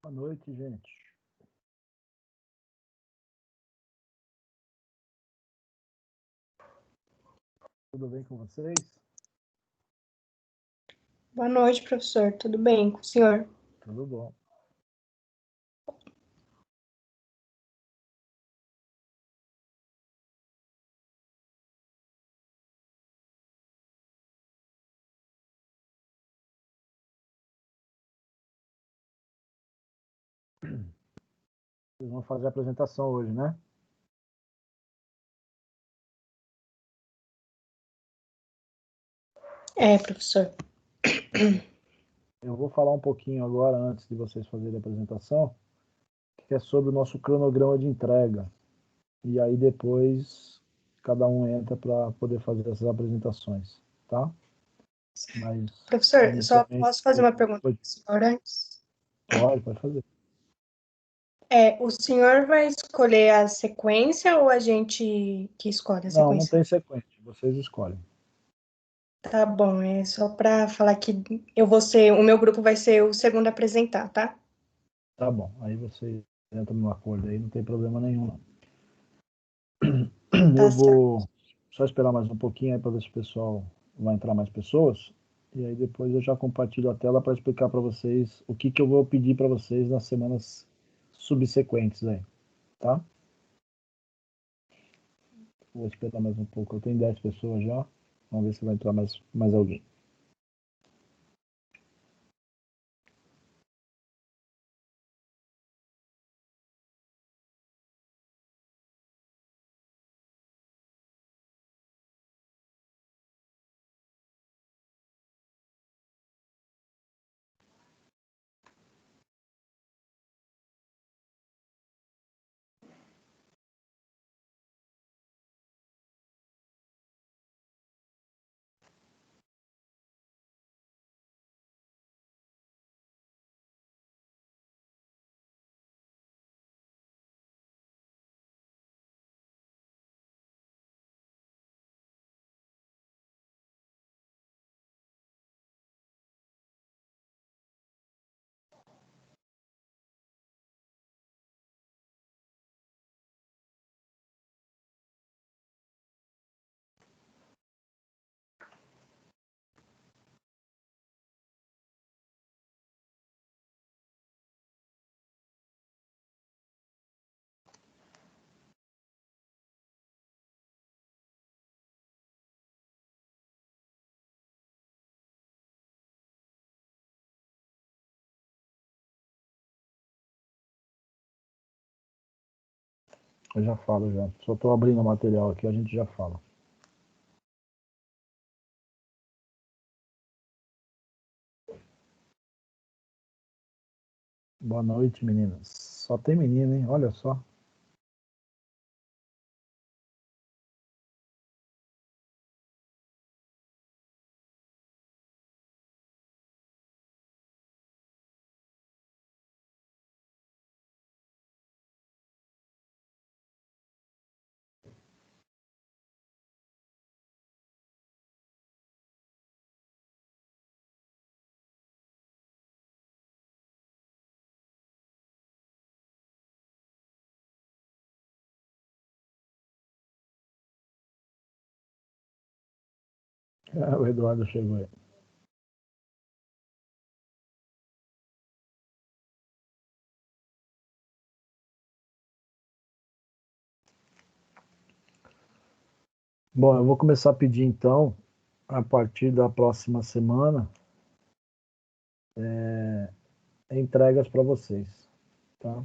Boa noite, gente. Tudo bem com vocês? Boa noite, professor. Tudo bem com o senhor? Tudo bom. Vocês vão fazer a apresentação hoje, né? É, professor. Eu vou falar um pouquinho agora, antes de vocês fazerem a apresentação, que é sobre o nosso cronograma de entrega. E aí depois cada um entra para poder fazer essas apresentações, tá? Mas Professor, eu só inicialmente posso fazer uma pergunta para o senhor antes? pode fazer. O senhor vai escolher a sequência ou a gente que escolhe a Não sequência? tem sequência, vocês escolhem. Tá bom, é só para falar que o meu grupo vai ser o segundo a apresentar, tá? Tá bom, aí vocês entram no acordo aí, não tem problema nenhum, não. Tá Eu certo. vou só esperar mais um pouquinho aí para ver se o pessoal vai entrar mais pessoas. E aí depois eu já compartilho a tela para explicar para vocês o que, que eu vou pedir para vocês nas semanas subsequentes aí, tá? Vou esperar mais um pouco. Eu tenho 10 pessoas já. Vamos ver se vai entrar mais alguém. Eu já falo já. Só estou abrindo o material aqui, a gente já fala. Boa noite, meninas. Só tem menina, hein? Olha só. O Eduardo chegou aí. Bom, eu vou começar a pedir então, a partir da próxima semana, entregas para vocês, tá?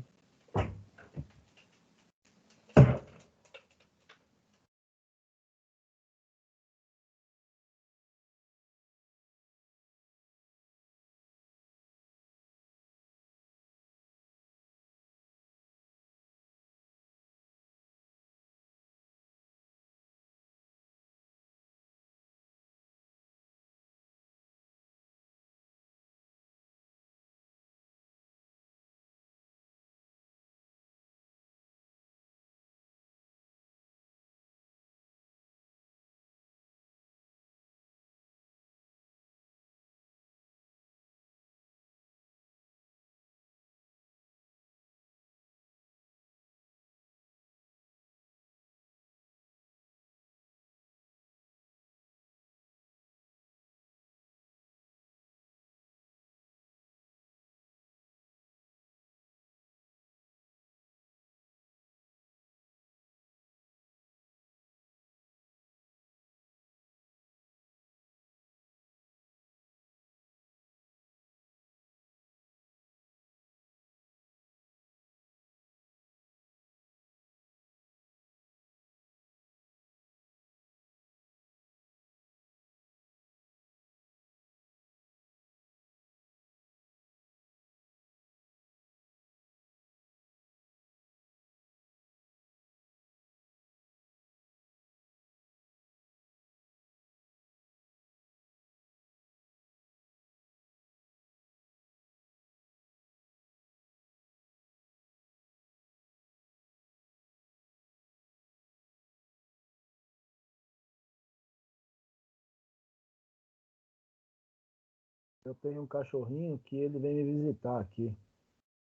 Eu tenho um cachorrinho que ele vem me visitar aqui.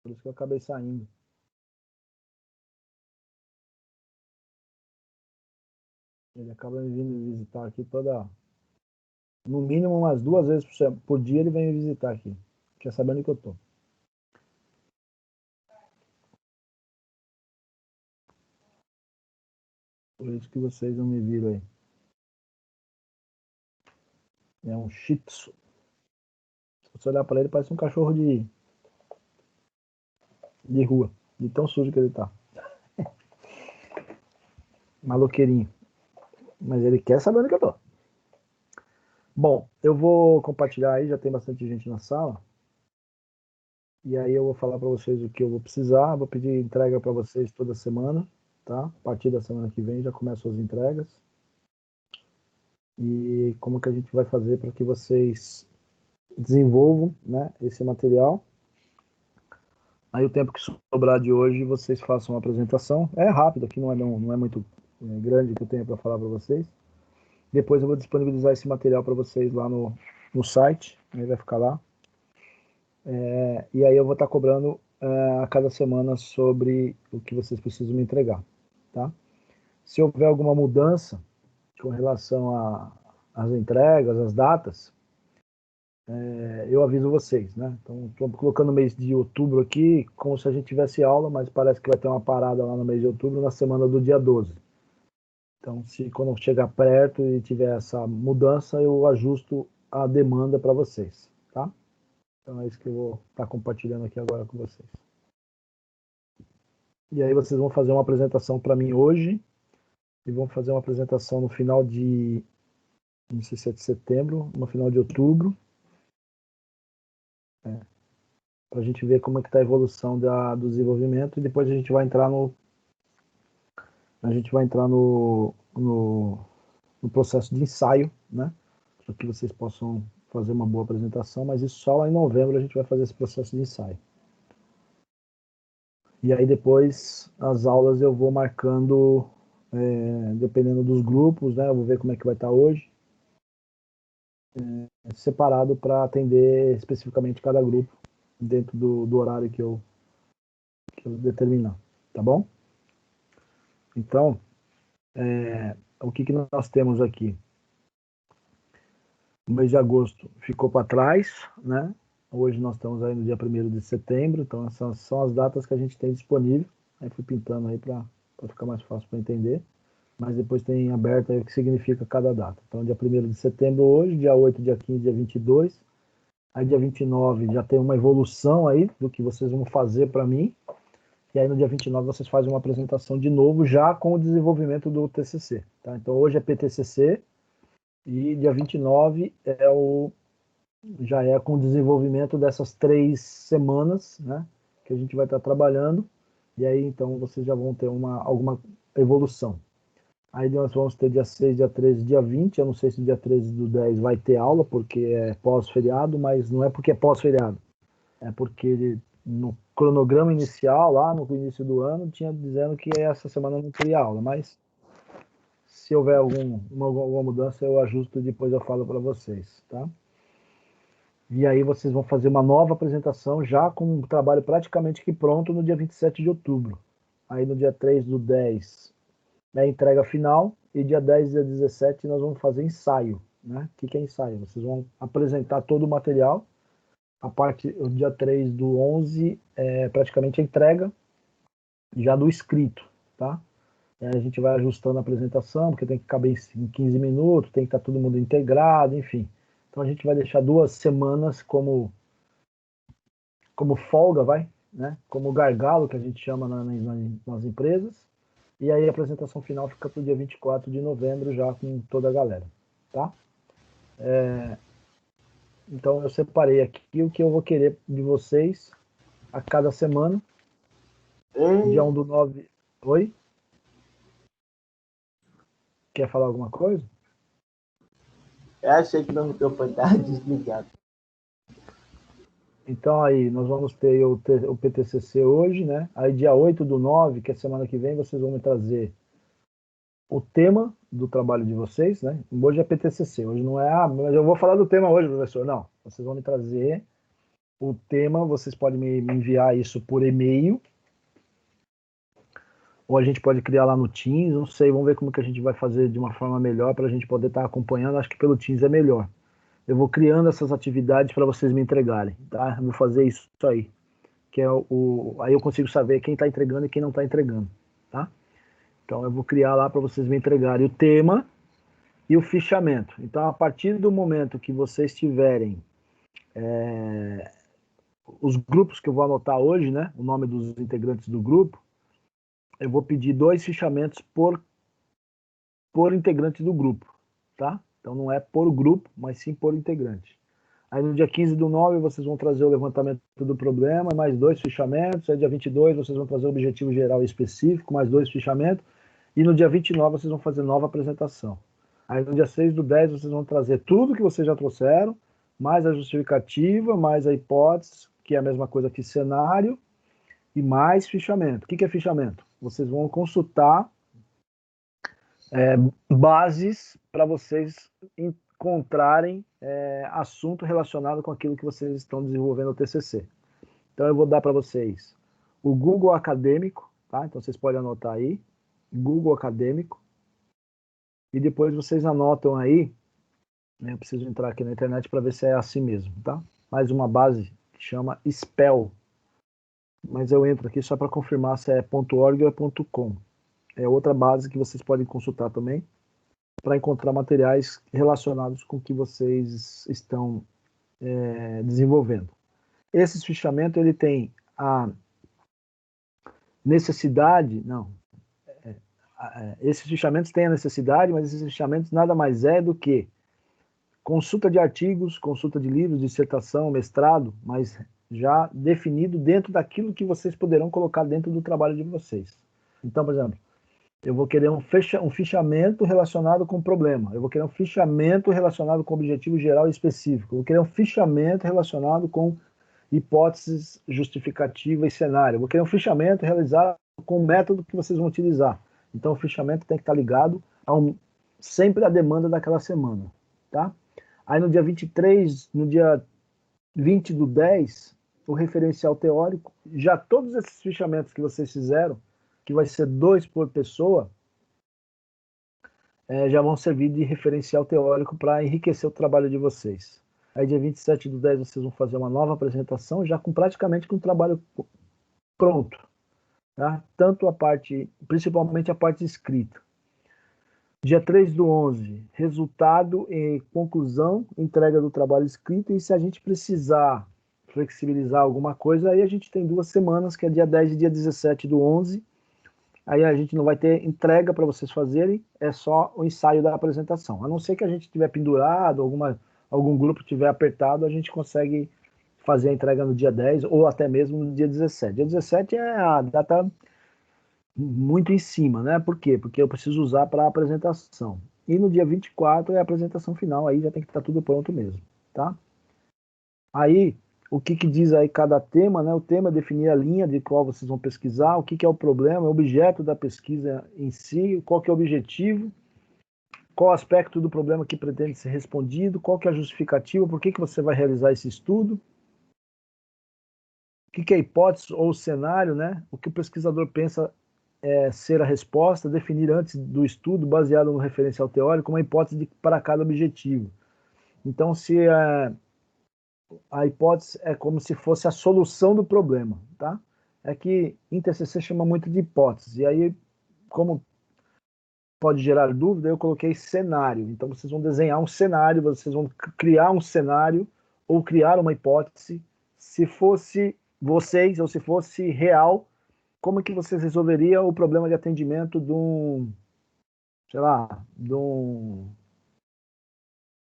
Por isso que eu acabei saindo. Ele acaba me vindo me visitar aqui no mínimo umas 2 vezes por dia ele vem me visitar aqui. Quer saber onde que eu tô. Por isso que vocês não me viram aí. É um Shih Tzu. Se você olhar para ele, parece um cachorro de rua. De tão sujo que ele tá. Maloqueirinho. Mas ele quer saber onde que eu tô. Bom, eu vou compartilhar aí, já tem bastante gente na sala. E aí eu vou falar para vocês o que eu vou precisar. Vou pedir entrega para vocês toda semana, tá? A partir da semana que vem já começam as entregas. E como que a gente vai fazer para que vocês desenvolvam, né, esse material. Aí o tempo que sobrar de hoje vocês façam uma apresentação. É rápido, aqui não é muito grande que eu tenho para falar para vocês. Depois eu vou disponibilizar esse material para vocês lá no site, aí vai ficar lá. E aí eu vou estar cobrando a cada semana sobre o que vocês precisam me entregar, tá? Se houver alguma mudança com relação às entregas, às datas, eu aviso vocês, né? Então, estou colocando o mês de outubro aqui como se a gente tivesse aula, mas parece que vai ter uma parada lá no mês de outubro, na semana do dia 12. Então, se quando chegar perto e tiver essa mudança, eu ajusto a demanda para vocês, tá? Então, é isso que eu vou estar compartilhando aqui agora com vocês. E aí vocês vão fazer uma apresentação para mim hoje e vão fazer uma apresentação no final de, não sei se é de setembro, no final de outubro, para a gente ver como é que está a evolução do desenvolvimento e depois a gente vai entrar no processo de ensaio, né, para que vocês possam fazer uma boa apresentação, mas isso só lá em novembro a gente vai fazer esse processo de ensaio. E aí depois as aulas eu vou marcando, dependendo dos grupos, né, eu vou ver como é que vai estar hoje, separado para atender especificamente cada grupo dentro do horário que eu determinar, tá bom? Então, o que nós temos aqui? O mês de agosto ficou para trás, né? Hoje nós estamos aí no dia 1º de setembro, então essas são as datas que a gente tem disponível. Aí fui pintando aí para ficar mais fácil para entender. Mas depois tem aberto aí o que significa cada data. Então, dia 1º de setembro hoje, dia 8, dia 15, dia 22. Aí dia 29 já tem uma evolução aí do que vocês vão fazer para mim. E aí no dia 29 vocês fazem uma apresentação de novo, já com o desenvolvimento do TCC. Tá? Então hoje é PTCC e dia 29 já é com o desenvolvimento dessas 3 semanas, né, que a gente vai estar trabalhando. E aí então vocês já vão ter alguma evolução. Aí nós vamos ter dia 6, dia 13, dia 20. Eu não sei se dia 13 do 10 vai ter aula, porque é pós-feriado, mas não é porque é pós-feriado. É porque no cronograma inicial, lá no início do ano, tinha dizendo que essa semana não teria aula, mas se houver alguma mudança, eu ajusto e depois eu falo para vocês, tá? E aí vocês vão fazer uma nova apresentação já com um trabalho praticamente que pronto no dia 27 de outubro. Aí no dia 3 do 10 é a entrega final e dia 10 e dia 17 nós vamos fazer ensaio, né? O que é ensaio? Vocês vão apresentar todo o material. O dia 3 do 11 é praticamente a entrega já do escrito, tá? E aí a gente vai ajustando a apresentação, porque tem que caber em 15 minutos, tem que estar todo mundo integrado, enfim. Então a gente vai deixar 2 semanas como folga, né? Como gargalo, que a gente chama nas empresas. E aí a apresentação final fica para o dia 24 de novembro, já com toda a galera, tá? Então eu separei aqui o que eu vou querer de vocês a cada semana. Dia 1 do 9. Oi? Quer falar alguma coisa? Eu achei que meu microfone estava desligado. Então aí, nós vamos ter o PTCC hoje, né? Aí dia 8 do 9, que é semana que vem, vocês vão me trazer o tema do trabalho de vocês, né? Hoje é PTCC, hoje não é, mas eu vou falar do tema hoje, professor. Não, vocês vão me trazer o tema, vocês podem me enviar isso por e-mail, ou a gente pode criar lá no Teams, não sei, vamos ver como que a gente vai fazer de uma forma melhor para a gente poder estar acompanhando, acho que pelo Teams é melhor. Eu vou criando essas atividades para vocês me entregarem, tá? Eu vou fazer isso aí, que é aí eu consigo saber quem está entregando e quem não está entregando, tá? Então eu vou criar lá para vocês me entregarem o tema e o fichamento. Então, a partir do momento que vocês tiverem os grupos que eu vou anotar hoje, né? O nome dos integrantes do grupo, eu vou pedir 2 fichamentos por integrante do grupo, tá? Então não é por grupo, mas sim por integrante. Aí no dia 15/9 vocês vão trazer o levantamento do problema, mais 2 fichamentos. Aí dia 22 vocês vão trazer o objetivo geral e específico, mais 2 fichamentos. E no dia 29 vocês vão fazer nova apresentação. Aí no dia 6/10 vocês vão trazer tudo que vocês já trouxeram, mais a justificativa, mais a hipótese, que é a mesma coisa que cenário, e mais fichamento. O que é fichamento? Vocês vão consultar bases para vocês encontrarem assunto relacionado com aquilo que vocês estão desenvolvendo no TCC. Então eu vou dar para vocês o Google Acadêmico, tá? Então vocês podem anotar aí, Google Acadêmico, e depois vocês anotam aí, né, eu preciso entrar aqui na internet para ver se é assim mesmo, tá? Mais uma base que chama Spell, mas eu entro aqui só para confirmar se é .org ou é .com. É outra base que vocês podem consultar também, para encontrar materiais relacionados com o que vocês estão desenvolvendo. Esse fichamento, ele tem a necessidade, esses fichamentos têm a necessidade, mas esses fichamentos nada mais é do que consulta de artigos, consulta de livros, dissertação, mestrado, mas já definido dentro daquilo que vocês poderão colocar dentro do trabalho de vocês. Então, por exemplo, eu vou querer um fichamento relacionado com o problema. Eu vou querer um fichamento relacionado com objetivo geral e específico. Eu vou querer um fichamento relacionado com hipóteses, justificativa e cenário. Eu vou querer um fichamento realizado com o método que vocês vão utilizar. Então, o fichamento tem que estar ligado sempre à demanda daquela semana, tá? Aí, no dia 23, no dia 20/10, o referencial teórico, já todos esses fichamentos que vocês fizeram, que vai ser 2 por pessoa, já vão servir de referencial teórico para enriquecer o trabalho de vocês. Aí dia 27/10 vocês vão fazer uma nova apresentação, já praticamente com o trabalho pronto. Tá? Tanto a parte, principalmente a parte escrita. Dia 3/11, resultado e conclusão, entrega do trabalho escrito, e se a gente precisar flexibilizar alguma coisa, aí a gente tem 2 semanas, que é dia 10 e dia 17/11, aí a gente não vai ter entrega para vocês fazerem, é só o ensaio da apresentação. A não ser que a gente tiver pendurado, algum grupo tiver apertado, a gente consegue fazer a entrega no dia 10 ou até mesmo no dia 17. Dia 17 é a data muito em cima, né? Por quê? Porque eu preciso usar para a apresentação. E no dia 24 é a apresentação final, aí já tem que estar tudo pronto mesmo, tá? Aí, o que diz aí cada tema, né? O tema é definir a linha de qual vocês vão pesquisar, o que é o problema, o objeto da pesquisa em si, qual que é o objetivo, qual aspecto do problema que pretende ser respondido, qual que é a justificativa, por que você vai realizar esse estudo, o que é a hipótese ou o cenário, né? O que o pesquisador pensa ser a resposta, definir antes do estudo, baseado no referencial teórico, uma hipótese para cada objetivo. Então, se a hipótese é como se fosse a solução do problema, tá? É que em TCC chama muito de hipótese, e aí, como pode gerar dúvida, eu coloquei cenário. Então, vocês vão desenhar um cenário, vocês vão criar um cenário, ou criar uma hipótese. Se fosse vocês, ou se fosse real, como é que vocês resolveriam o problema de atendimento de um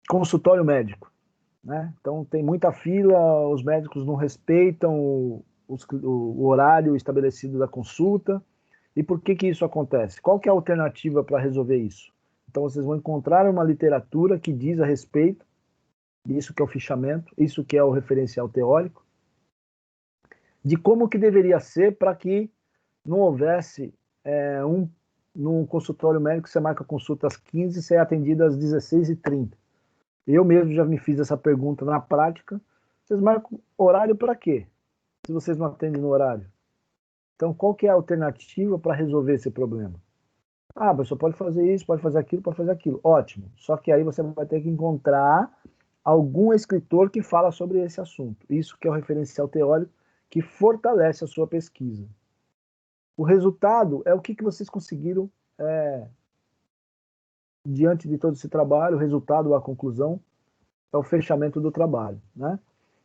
consultório médico, né? Então tem muita fila, os médicos não respeitam o horário estabelecido da consulta. E por que isso acontece? Qual que é a alternativa para resolver isso? Então vocês vão encontrar uma literatura que diz a respeito disso, que é o fichamento, isso que é o referencial teórico, de como que deveria ser para que não houvesse num consultório médico, você marca consulta às 15 e você é atendido às 16h30. Eu mesmo já me fiz essa pergunta na prática. Vocês marcam horário para quê? Se vocês não atendem no horário. Então, qual que é a alternativa para resolver esse problema? Ah, a pessoa pode fazer isso, pode fazer aquilo, pode fazer aquilo. Ótimo. Só que aí você vai ter que encontrar algum escritor que fala sobre esse assunto. Isso que é o referencial teórico que fortalece a sua pesquisa. O resultado é o que vocês conseguiram diante de todo esse trabalho. O resultado, a conclusão, é o fechamento do trabalho, né?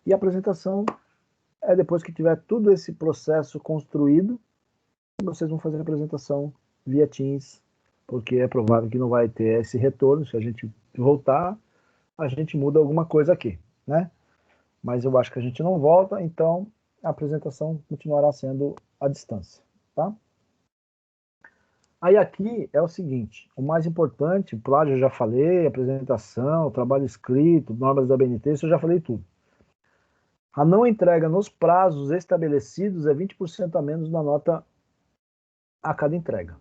E a apresentação é depois que tiver tudo esse processo construído, vocês vão fazer a apresentação via Teams, porque é provável que não vai ter esse retorno. Se a gente voltar, a gente muda alguma coisa aqui, né? Mas eu acho que a gente não volta, então a apresentação continuará sendo à distância, tá? Aí aqui é o seguinte, o mais importante, plágio eu já falei, apresentação, trabalho escrito, normas da BNT, isso eu já falei tudo. A não entrega nos prazos estabelecidos é 20% a menos na nota a cada entrega.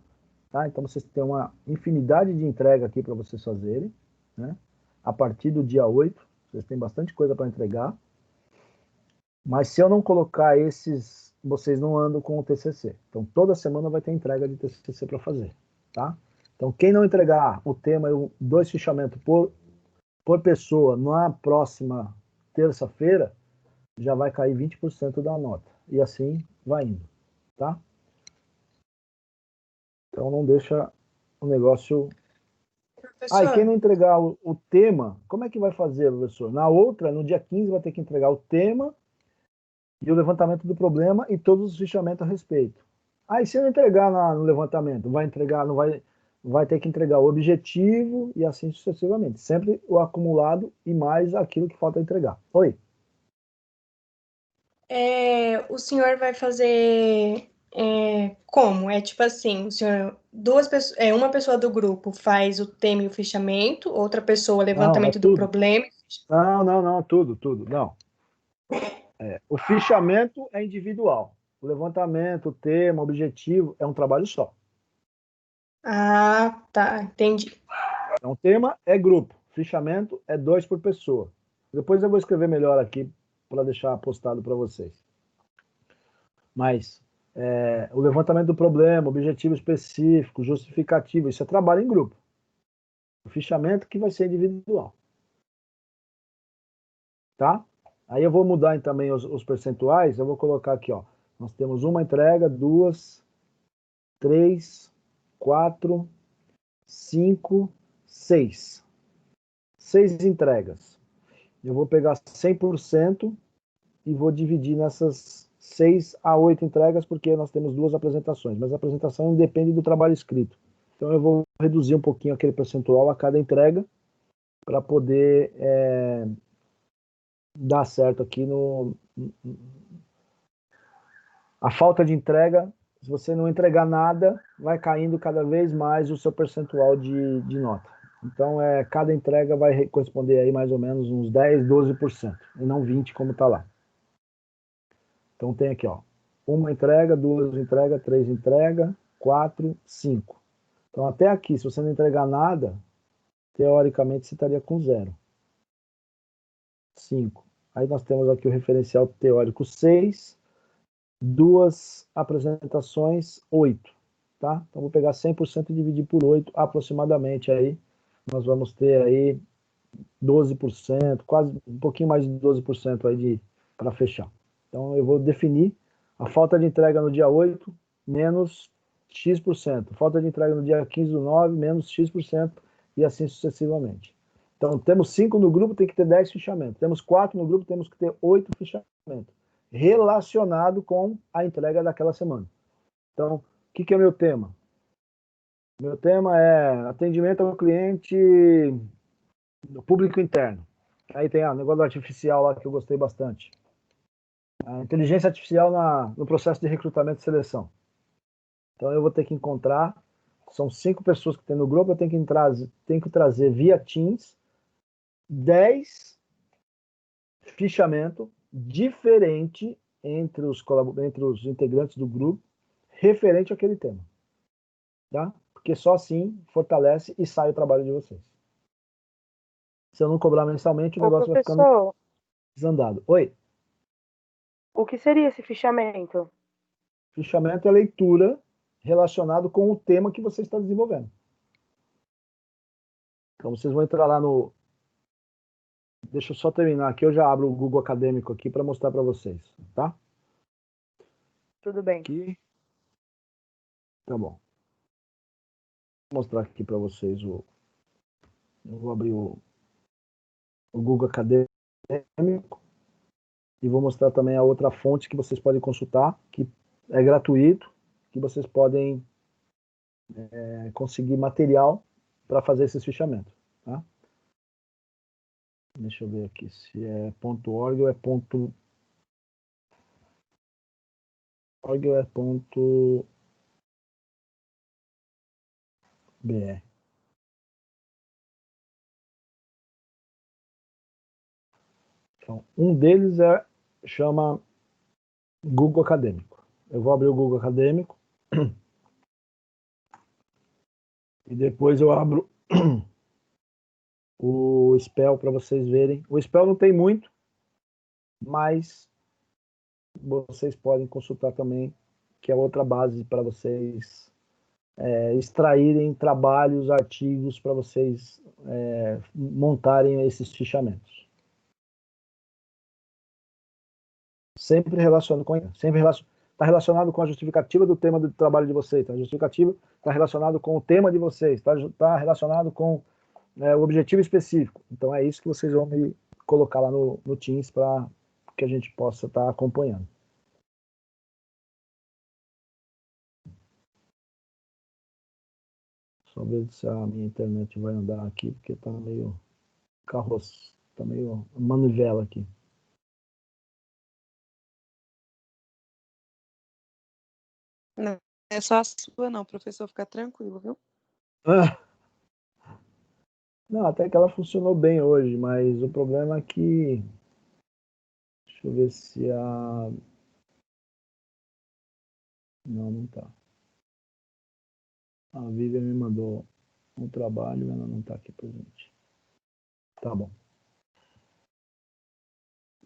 Tá? Então vocês têm uma infinidade de entrega aqui para vocês fazerem, né? A partir do dia 8, vocês têm bastante coisa para entregar. Mas se eu não colocar esses, vocês não andam com o TCC. Então toda semana vai ter entrega de TCC para fazer, tá? Então quem não entregar o tema e 2 fichamentos por pessoa na próxima terça-feira, já vai cair 20% da nota. E assim vai indo, tá? Então não deixa o negócio... Professor, e quem não entregar o tema, como é que vai fazer, professor? Na outra, no dia 15, vai ter que entregar o tema e o levantamento do problema e todos os fichamentos a respeito. E se eu entregar no levantamento, vai entregar, não vai ter que entregar o objetivo e assim sucessivamente. Sempre o acumulado e mais aquilo que falta entregar. Oi. o senhor vai fazer como? É tipo assim, o senhor, uma pessoa do grupo faz o tema e o fichamento, outra pessoa o Não, é levantamento do tudo. problema. Não, tudo. Não. O fichamento é individual. O levantamento, o tema, o objetivo é um trabalho só. Ah, tá, entendi. Então, tema é grupo, fichamento é 2 por pessoa. Depois eu vou escrever melhor aqui para deixar postado para vocês. Mas o levantamento do problema, objetivo específico, justificativo, isso é trabalho em grupo. O fichamento que vai ser individual. Tá? Aí eu vou mudar também os percentuais, eu vou colocar aqui, ó. Nós temos uma entrega, 2, 3, 4, 5, 6. 6 entregas. Eu vou pegar 100% e vou dividir nessas 6 a 8 entregas, porque nós temos 2 apresentações, mas a apresentação independe do trabalho escrito. Então eu vou reduzir um pouquinho aquele percentual a cada entrega para poder dar certo aqui a falta de entrega. Se você não entregar nada, vai caindo cada vez mais o seu percentual de nota. Então, cada entrega vai corresponder aí mais ou menos uns 10, 12%, e não 20% como está lá. Então, tem aqui, ó, 1 entrega, 2 entrega, 3 entrega, 4, 5. Então, até aqui, se você não entregar nada, teoricamente você estaria com 0. 5. Aí nós temos aqui o referencial teórico 6, 2 apresentações, 8. Tá? Então, vou pegar 100% e dividir por 8, aproximadamente aí. Nós vamos ter aí 12%, quase um pouquinho mais de 12% aí para fechar. Então, eu vou definir a falta de entrega no dia 8, menos X%. Falta de entrega no dia 15 do 9, menos X%, e assim sucessivamente. Então, temos 5 no grupo, tem que ter 10 fichamentos. Temos 4 no grupo, temos que ter 8 fichamentos. Relacionado com a entrega daquela semana. Então, o que é o meu tema? Meu tema é atendimento ao cliente do público interno. Aí tem o negócio do artificial lá que eu gostei bastante. A inteligência artificial no processo de recrutamento e seleção. Então eu vou ter que encontrar, são 5 pessoas que tem no grupo, eu tenho que trazer via Teams 10 fichamento diferente entre os integrantes do grupo, referente àquele tema. Tá? porque só assim fortalece e sai o trabalho de vocês. Se eu não cobrar mensalmente, o negócio vai ficando professor, desandado. Oi, o que seria esse fichamento? fichamento é leitura relacionado com o tema que você está desenvolvendo. Então, vocês vão entrar lá no... Deixa eu só terminar aqui, eu já abro o Google Acadêmico aqui para mostrar para vocês, tá? Tudo bem. Aqui. Tá bom. Vou mostrar aqui para vocês o... Eu vou abrir o Google Acadêmico e vou mostrar também a outra fonte que vocês podem consultar, que é gratuito, que vocês podem conseguir material para fazer esses fichamentos, tá? Deixa eu ver aqui se é .org ou é .org ou é .br. Então, um deles chama Google Acadêmico. Eu vou abrir o Google Acadêmico e depois eu abro o Spell para vocês verem. O Spell não tem muito, mas vocês podem consultar também, que é outra base para vocês extraírem trabalhos, artigos, para vocês montarem esses fichamentos. Sempre relacionado com está relacionado com a justificativa do tema do trabalho de vocês, a justificativa está relacionado com o tema de vocês, está relacionado com o objetivo específico. Então é isso que vocês vão me colocar lá no Teams para que a gente possa estar acompanhando. Só ver se a minha internet vai andar aqui, porque está meio carroça, está meio manivela aqui. Não é só a sua, não, professor, fica tranquilo, viu? Não, até que ela funcionou bem hoje, mas o problema é que... Deixa eu ver se a... Não tá. A Vivian me mandou um trabalho, ela não tá aqui presente. Tá bom.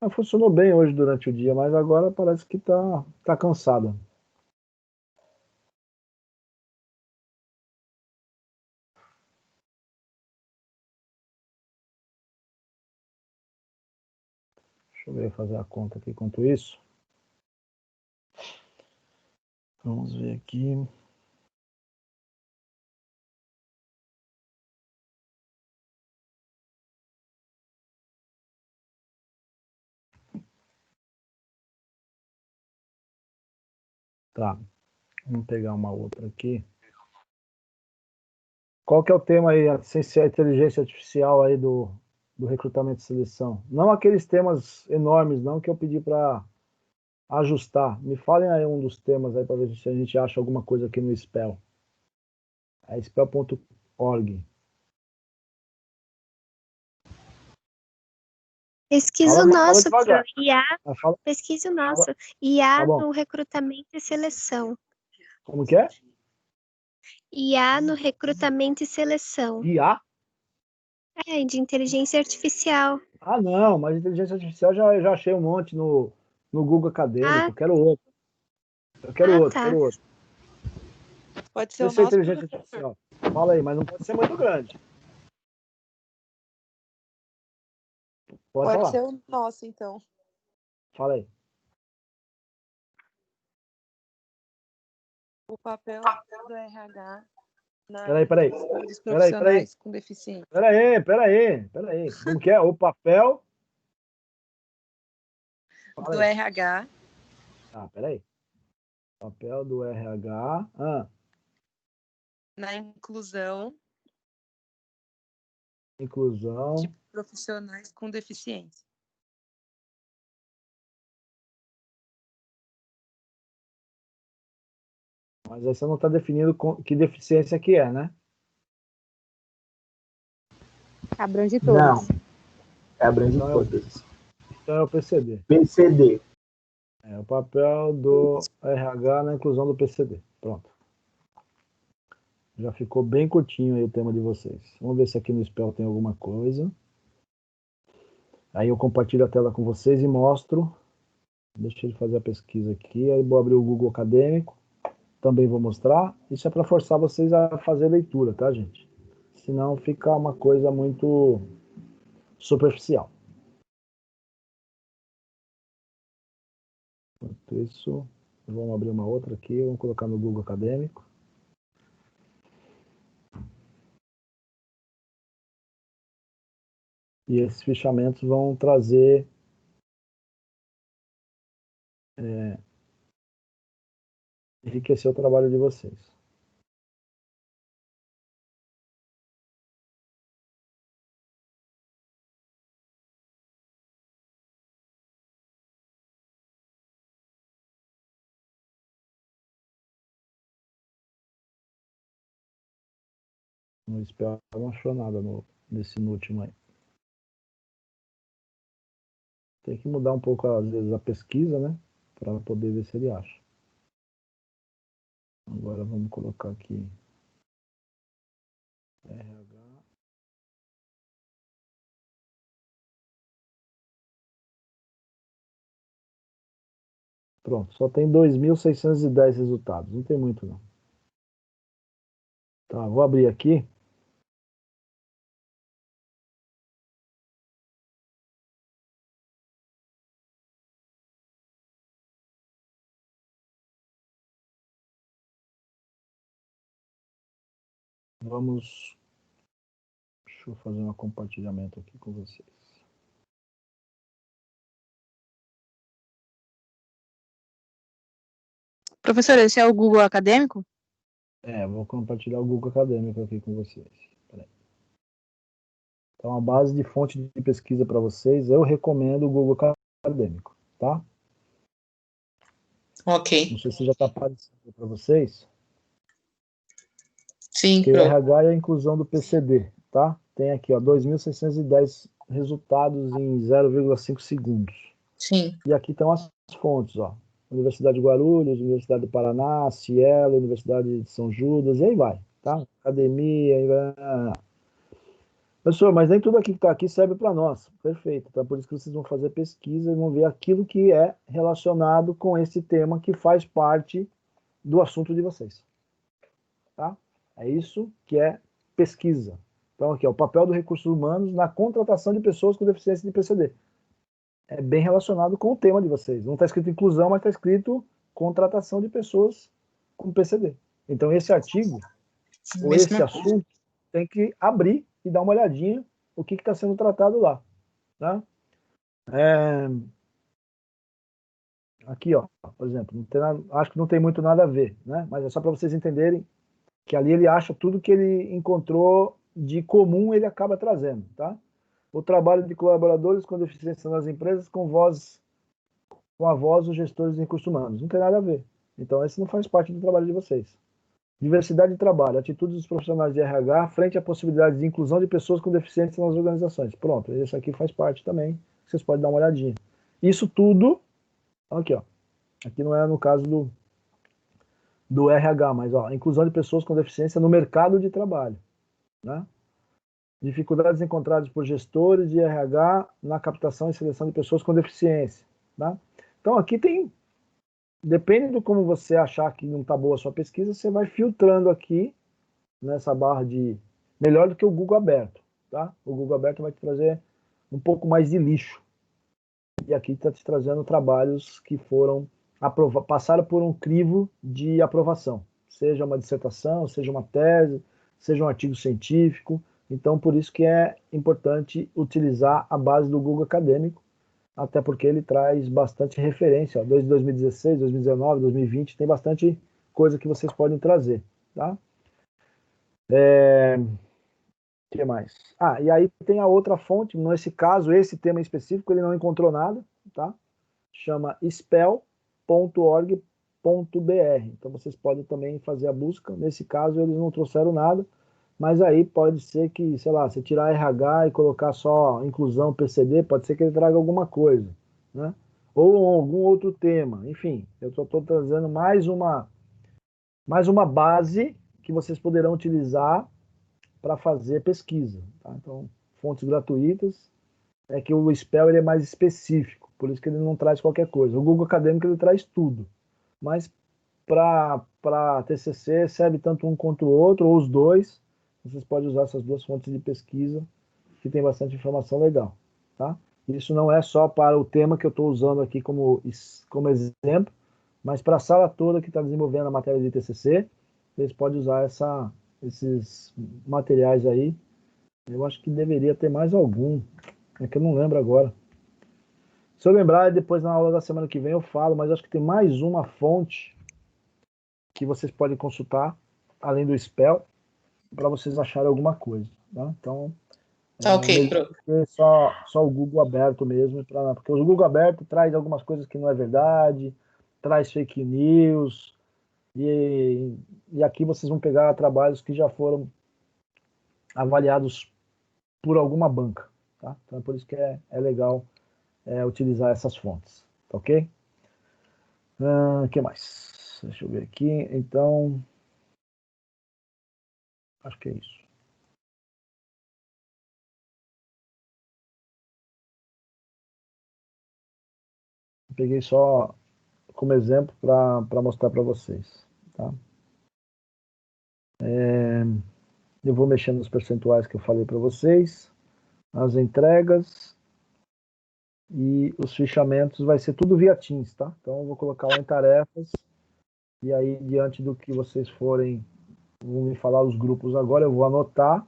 Ela funcionou bem hoje durante o dia, mas agora parece que tá cansada. Deixa eu ver, fazer a conta aqui enquanto isso. Vamos ver aqui. Tá, vamos pegar uma outra aqui. Qual que é o tema aí, a inteligência artificial aí do recrutamento e seleção? Não aqueles temas enormes, não, que eu pedi para ajustar. Me falem aí um dos temas aí para ver se a gente acha alguma coisa aqui no Spell. É spell.org. Pesquisa o nosso, devagar. IA, Fala, pesquisa o nosso, IA tá bom. no recrutamento e seleção. Como que é? IA no recrutamento e seleção. IA? É, de inteligência artificial. Ah, não, mas inteligência artificial já achei um monte no Google Acadêmico. Ah. Quero outro. Eu quero outro, tá. quero outro. Pode ser o Esse é nosso, inteligência artificial. Fala aí, mas não pode ser muito grande. Pode Pode falar. ser o nosso, então. Fala aí. O papel do RH na Peraí. dos profissionais com deficiência. Peraí. Como que é? O papel... Fala Do aí. RH Peraí. Papel do RH... na inclusão Inclusão... de profissionais com deficiência. Mas aí você não está definindo que deficiência que é, né? Abrange todos. Não. Abrange Então todas. Então é o PCD. PCD. É o papel do RH na inclusão do PCD. Pronto. Já ficou bem curtinho aí o tema de vocês. Vamos ver se aqui no Spell tem alguma coisa. Aí eu compartilho a tela com vocês e mostro. Deixa ele fazer a pesquisa aqui. Aí vou abrir o Google Acadêmico. Também vou mostrar. Isso é para forçar vocês a fazer leitura, tá, gente? Senão fica uma coisa muito superficial. Enquanto isso, vamos abrir uma outra aqui. Vamos colocar no Google Acadêmico. E esses fichamentos vão trazer enriquecer o trabalho de vocês. No Spell não achou nada nesse último aí. Tem que mudar um pouco, às vezes, a pesquisa, né? Para poder ver se ele acha. Agora vamos colocar aqui RH. Pronto, só tem 2.610 resultados. Não tem muito, não. Tá, vou abrir aqui. Vamos... Deixa eu fazer um compartilhamento aqui com vocês. Professor, esse é o Google Acadêmico? Vou compartilhar o Google Acadêmico aqui com vocês. Peraí. Então, a base de fonte de pesquisa para vocês, eu recomendo o Google Acadêmico, tá? Ok. Não sei se já está aparecendo para vocês. Sim, Que o RH é a inclusão do PCD, tá? Tem aqui, ó, 2.610 resultados em 0,5 segundos. Sim. E aqui estão as fontes, ó. Universidade de Guarulhos, Universidade do Paraná, Cielo, Universidade de São Judas, e aí vai, tá? Academia, aí vai... Professor, mas nem tudo aqui que está aqui serve para nós. Perfeito. Então, por isso que vocês vão fazer pesquisa e vão ver aquilo que é relacionado com esse tema que faz parte do assunto de vocês. Tá? É isso que é pesquisa. Então, aqui, ó, o papel dos recursos humanos na contratação de pessoas com deficiência de PCD. É bem relacionado com o tema de vocês. Não está escrito inclusão, mas está escrito contratação de pessoas com PCD. Então, esse artigo, ou esse assunto, tem que abrir e dar uma olhadinha o que está sendo tratado lá. Tá? Aqui, ó, por exemplo, não tem nada, acho que não tem muito nada a ver, né? Mas é só para vocês entenderem que ali ele acha tudo que ele encontrou de comum, ele acaba trazendo, tá? O trabalho de colaboradores com deficiência nas empresas com a voz dos gestores de recursos humanos. Não tem nada a ver. Então, esse não faz parte do trabalho de vocês. Diversidade de trabalho, atitudes dos profissionais de RH frente à possibilidade de inclusão de pessoas com deficiência nas organizações. Pronto, esse aqui faz parte também. Vocês podem dar uma olhadinha. Isso tudo, aqui, ó. Aqui não é no caso do RH, mas ó, inclusão de pessoas com deficiência no mercado de trabalho, né? Dificuldades encontradas por gestores de RH na captação e seleção de pessoas com deficiência, tá? Então aqui tem, depende de como você achar que não está boa a sua pesquisa, você vai filtrando aqui nessa barra de melhor do que o Google aberto, tá? O Google aberto vai te trazer um pouco mais de lixo. E aqui está te trazendo trabalhos que passaram por um crivo de aprovação, seja uma dissertação, seja uma tese, seja um artigo científico. Então, por isso que é importante utilizar a base do Google Acadêmico, até porque ele traz bastante referência. Ó, 2016, 2019, 2020, tem bastante coisa que vocês podem trazer. Tá? O que mais? E aí tem a outra fonte, nesse caso, esse tema específico, ele não encontrou nada, tá? Chama spell.org.br. Então, vocês podem também fazer a busca. Nesse caso, eles não trouxeram nada, mas aí pode ser que, sei lá, você tirar RH e colocar só inclusão PCD, pode ser que ele traga alguma coisa, né? Ou algum outro tema. Enfim, eu só estou trazendo mais uma base que vocês poderão utilizar para fazer pesquisa. Tá? Então, fontes gratuitas, é que o Spell ele é mais específico, por isso que ele não traz qualquer coisa. O Google Acadêmico ele traz tudo, mas para TCC serve tanto um quanto o outro, ou os dois. Vocês podem usar essas duas fontes de pesquisa, que tem bastante informação legal. Tá? Isso não é só para o tema que eu estou usando aqui como exemplo, mas para a sala toda que está desenvolvendo a matéria de TCC, eles podem usar esses materiais aí. Eu acho que deveria ter mais algum, é que eu não lembro agora. Se eu lembrar, depois na aula da semana que vem eu falo, mas acho que tem mais uma fonte que vocês podem consultar, além do Spell, para vocês acharem alguma coisa. Tá? Então, Tá ok, melhor ter só o Google aberto mesmo, porque o Google aberto traz algumas coisas que não é verdade, traz fake news, e aqui vocês vão pegar trabalhos que já foram avaliados por alguma banca. Tá? Então é por isso que é legal utilizar essas fontes. Tá ok? O que mais? Deixa eu ver aqui. Então, acho que é isso. Peguei só como exemplo para mostrar para vocês. Tá? Eu vou mexer nos percentuais que eu falei para vocês, as entregas e os fichamentos vai ser tudo via Teams, tá? Então eu vou colocar lá em tarefas e aí diante do que vocês vão me falar os grupos agora, eu vou anotar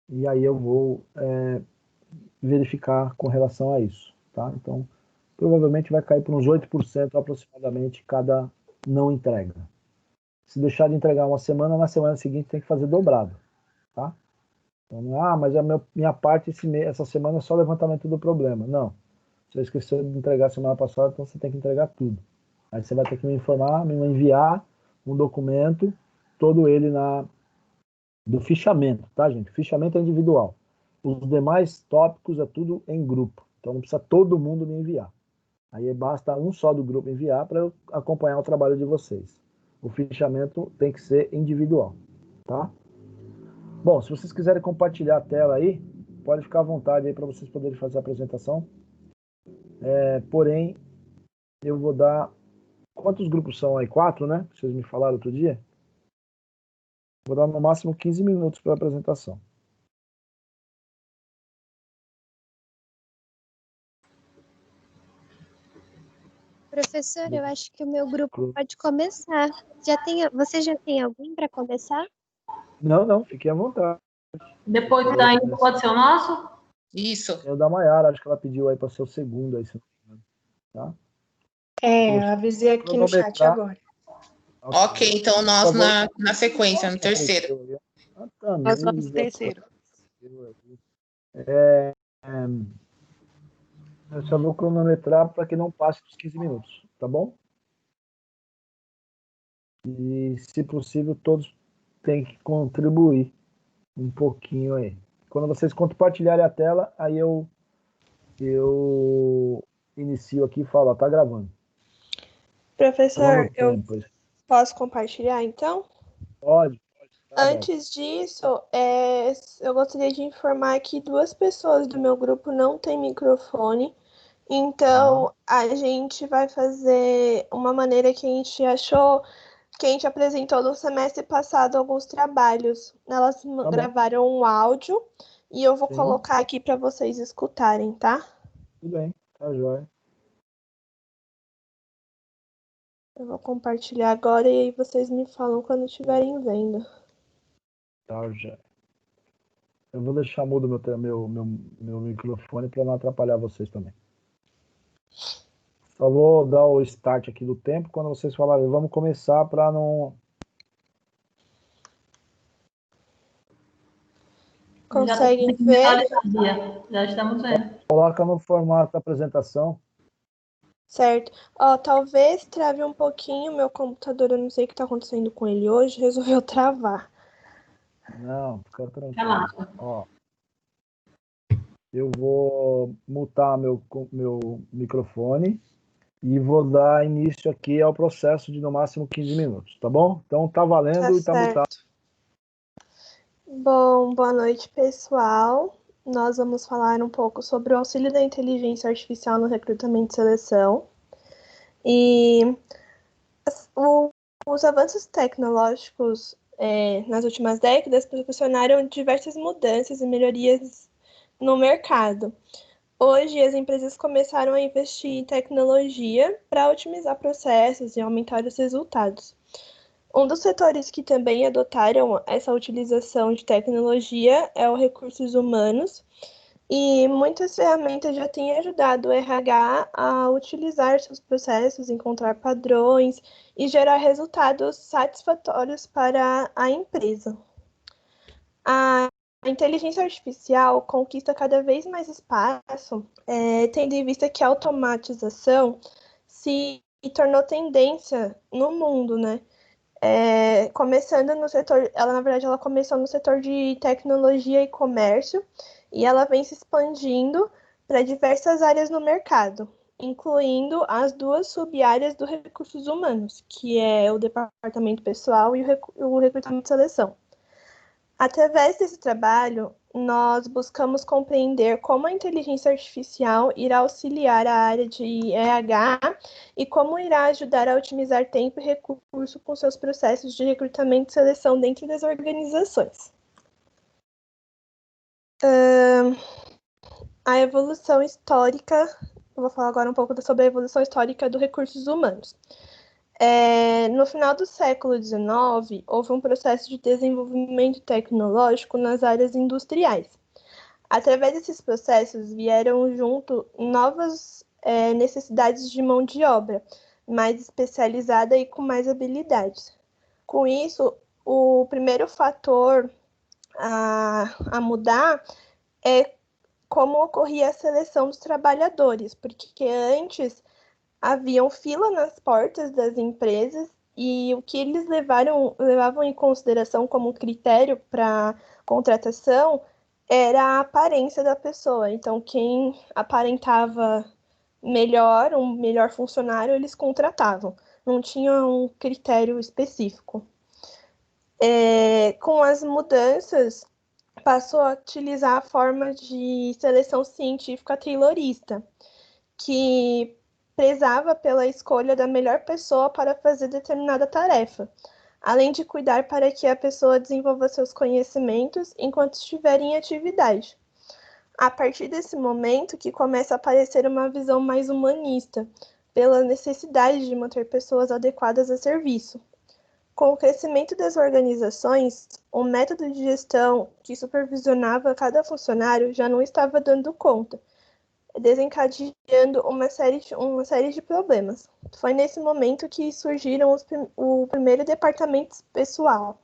e aí eu vou verificar com relação a isso, tá? Então provavelmente vai cair por uns 8% aproximadamente cada não entrega. Se deixar de entregar uma semana, na semana seguinte tem que fazer dobrado, tá? Então, mas a minha parte essa semana é só levantamento do problema. Não. Você esqueceu de entregar semana passada, então você tem que entregar tudo. Aí você vai ter que me enviar um documento, todo ele do fichamento, tá, gente? O fichamento é individual. Os demais tópicos é tudo em grupo. Então não precisa todo mundo me enviar. Aí basta um só do grupo enviar para eu acompanhar o trabalho de vocês. O fichamento tem que ser individual, tá? Bom, se vocês quiserem compartilhar a tela aí, pode ficar à vontade aí para vocês poderem fazer a apresentação. Porém, eu vou dar... Quantos grupos são aí? 4, né? Vocês me falaram outro dia. Vou dar no máximo 15 minutos para a apresentação. Professor, eu acho que o meu grupo pode começar. Você já tem alguém para começar? Não, fiquem à vontade. Depois que tá indo, pode ser o nosso? Isso. É o da Maiara, acho que ela pediu aí para ser o segundo aí, se não me engano. Tá? Eu avisei aqui no chat agora. Ok, então nós na sequência, no terceiro. Nós vamos no terceiro. Eu só vou cronometrar para que não passe dos 15 minutos, tá bom? E, se possível, todos têm que contribuir um pouquinho aí. Quando vocês compartilharem a tela, aí eu inicio aqui e falo, tá gravando. Professor, eu posso compartilhar, então? Pode. Antes disso, eu gostaria de informar que 2 pessoas do meu grupo não têm microfone, então a gente vai fazer uma maneira que a gente achou, que a gente apresentou no semestre passado alguns trabalhos. Elas gravaram um áudio e eu vou colocar aqui para vocês escutarem, tá? Tudo bem, tá jóia. Eu vou compartilhar agora e aí vocês me falam quando estiverem vendo. Tá jóia. Eu vou deixar mudo meu microfone para não atrapalhar vocês também. Só vou dar o start aqui do tempo. Quando vocês falarem, vamos começar para não... Conseguem ver? Já estamos vendo. Coloca no formato da apresentação. Certo. Talvez trave um pouquinho meu computador. Eu não sei o que está acontecendo com ele hoje. Resolveu travar. Não, fica tranquilo. Eu vou mutar meu microfone e vou dar início aqui ao processo de no máximo 15 minutos, tá bom? Então tá valendo e tá mutado. certo. Bom, boa noite, pessoal. Nós vamos falar um pouco sobre o auxílio da inteligência artificial no recrutamento e seleção. E os avanços tecnológicos nas últimas décadas proporcionaram diversas mudanças e melhorias no mercado. Hoje, as empresas começaram a investir em tecnologia para otimizar processos e aumentar os resultados. Um dos setores que também adotaram essa utilização de tecnologia é o recursos humanos, e muitas ferramentas já têm ajudado o RH a utilizar seus processos, encontrar padrões e gerar resultados satisfatórios para a empresa. A inteligência artificial conquista cada vez mais espaço, tendo em vista que a automatização se tornou tendência no mundo, né? Começando no setor, na verdade, ela começou no setor de tecnologia e comércio, e ela vem se expandindo para diversas áreas no mercado, incluindo as duas sub-áreas do recursos humanos, que é o departamento pessoal e o recrutamento e seleção. Através desse trabalho, nós buscamos compreender como a inteligência artificial irá auxiliar a área de RH e como irá ajudar a otimizar tempo e recurso com seus processos de recrutamento e seleção dentro das organizações. A evolução histórica, eu vou falar agora um pouco sobre a evolução histórica dos recursos humanos. No final do século XIX, houve um processo de desenvolvimento tecnológico nas áreas industriais. Através desses processos, vieram junto novas necessidades de mão de obra, mais especializada e com mais habilidades. Com isso, o primeiro fator a mudar é como ocorria a seleção dos trabalhadores, porque antes haviam fila nas portas das empresas e o que eles levavam em consideração como critério para contratação era a aparência da pessoa. Então, quem aparentava melhor, um melhor funcionário, eles contratavam. Não tinha um critério específico. Com as mudanças, passou a utilizar a forma de seleção científica taylorista, que prezava pela escolha da melhor pessoa para fazer determinada tarefa, além de cuidar para que a pessoa desenvolva seus conhecimentos enquanto estiver em atividade. A partir desse momento que começa a aparecer uma visão mais humanista, pela necessidade de manter pessoas adequadas a serviço. Com o crescimento das organizações, o método de gestão que supervisionava cada funcionário já não estava dando conta, desencadeando uma série de problemas. Foi nesse momento que surgiram o primeiro departamento pessoal.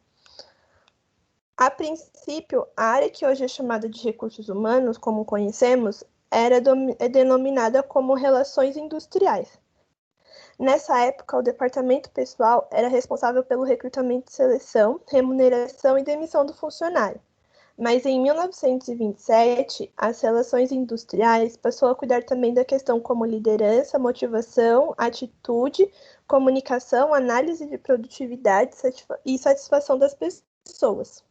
A princípio, a área que hoje é chamada de recursos humanos, como conhecemos, era denominada como relações industriais. Nessa época, o departamento pessoal era responsável pelo recrutamento e seleção, remuneração e demissão do funcionário. Mas em 1927, as relações industriais passou a cuidar também da questão como liderança, motivação, atitude, comunicação, análise de produtividade e satisfação das pessoas.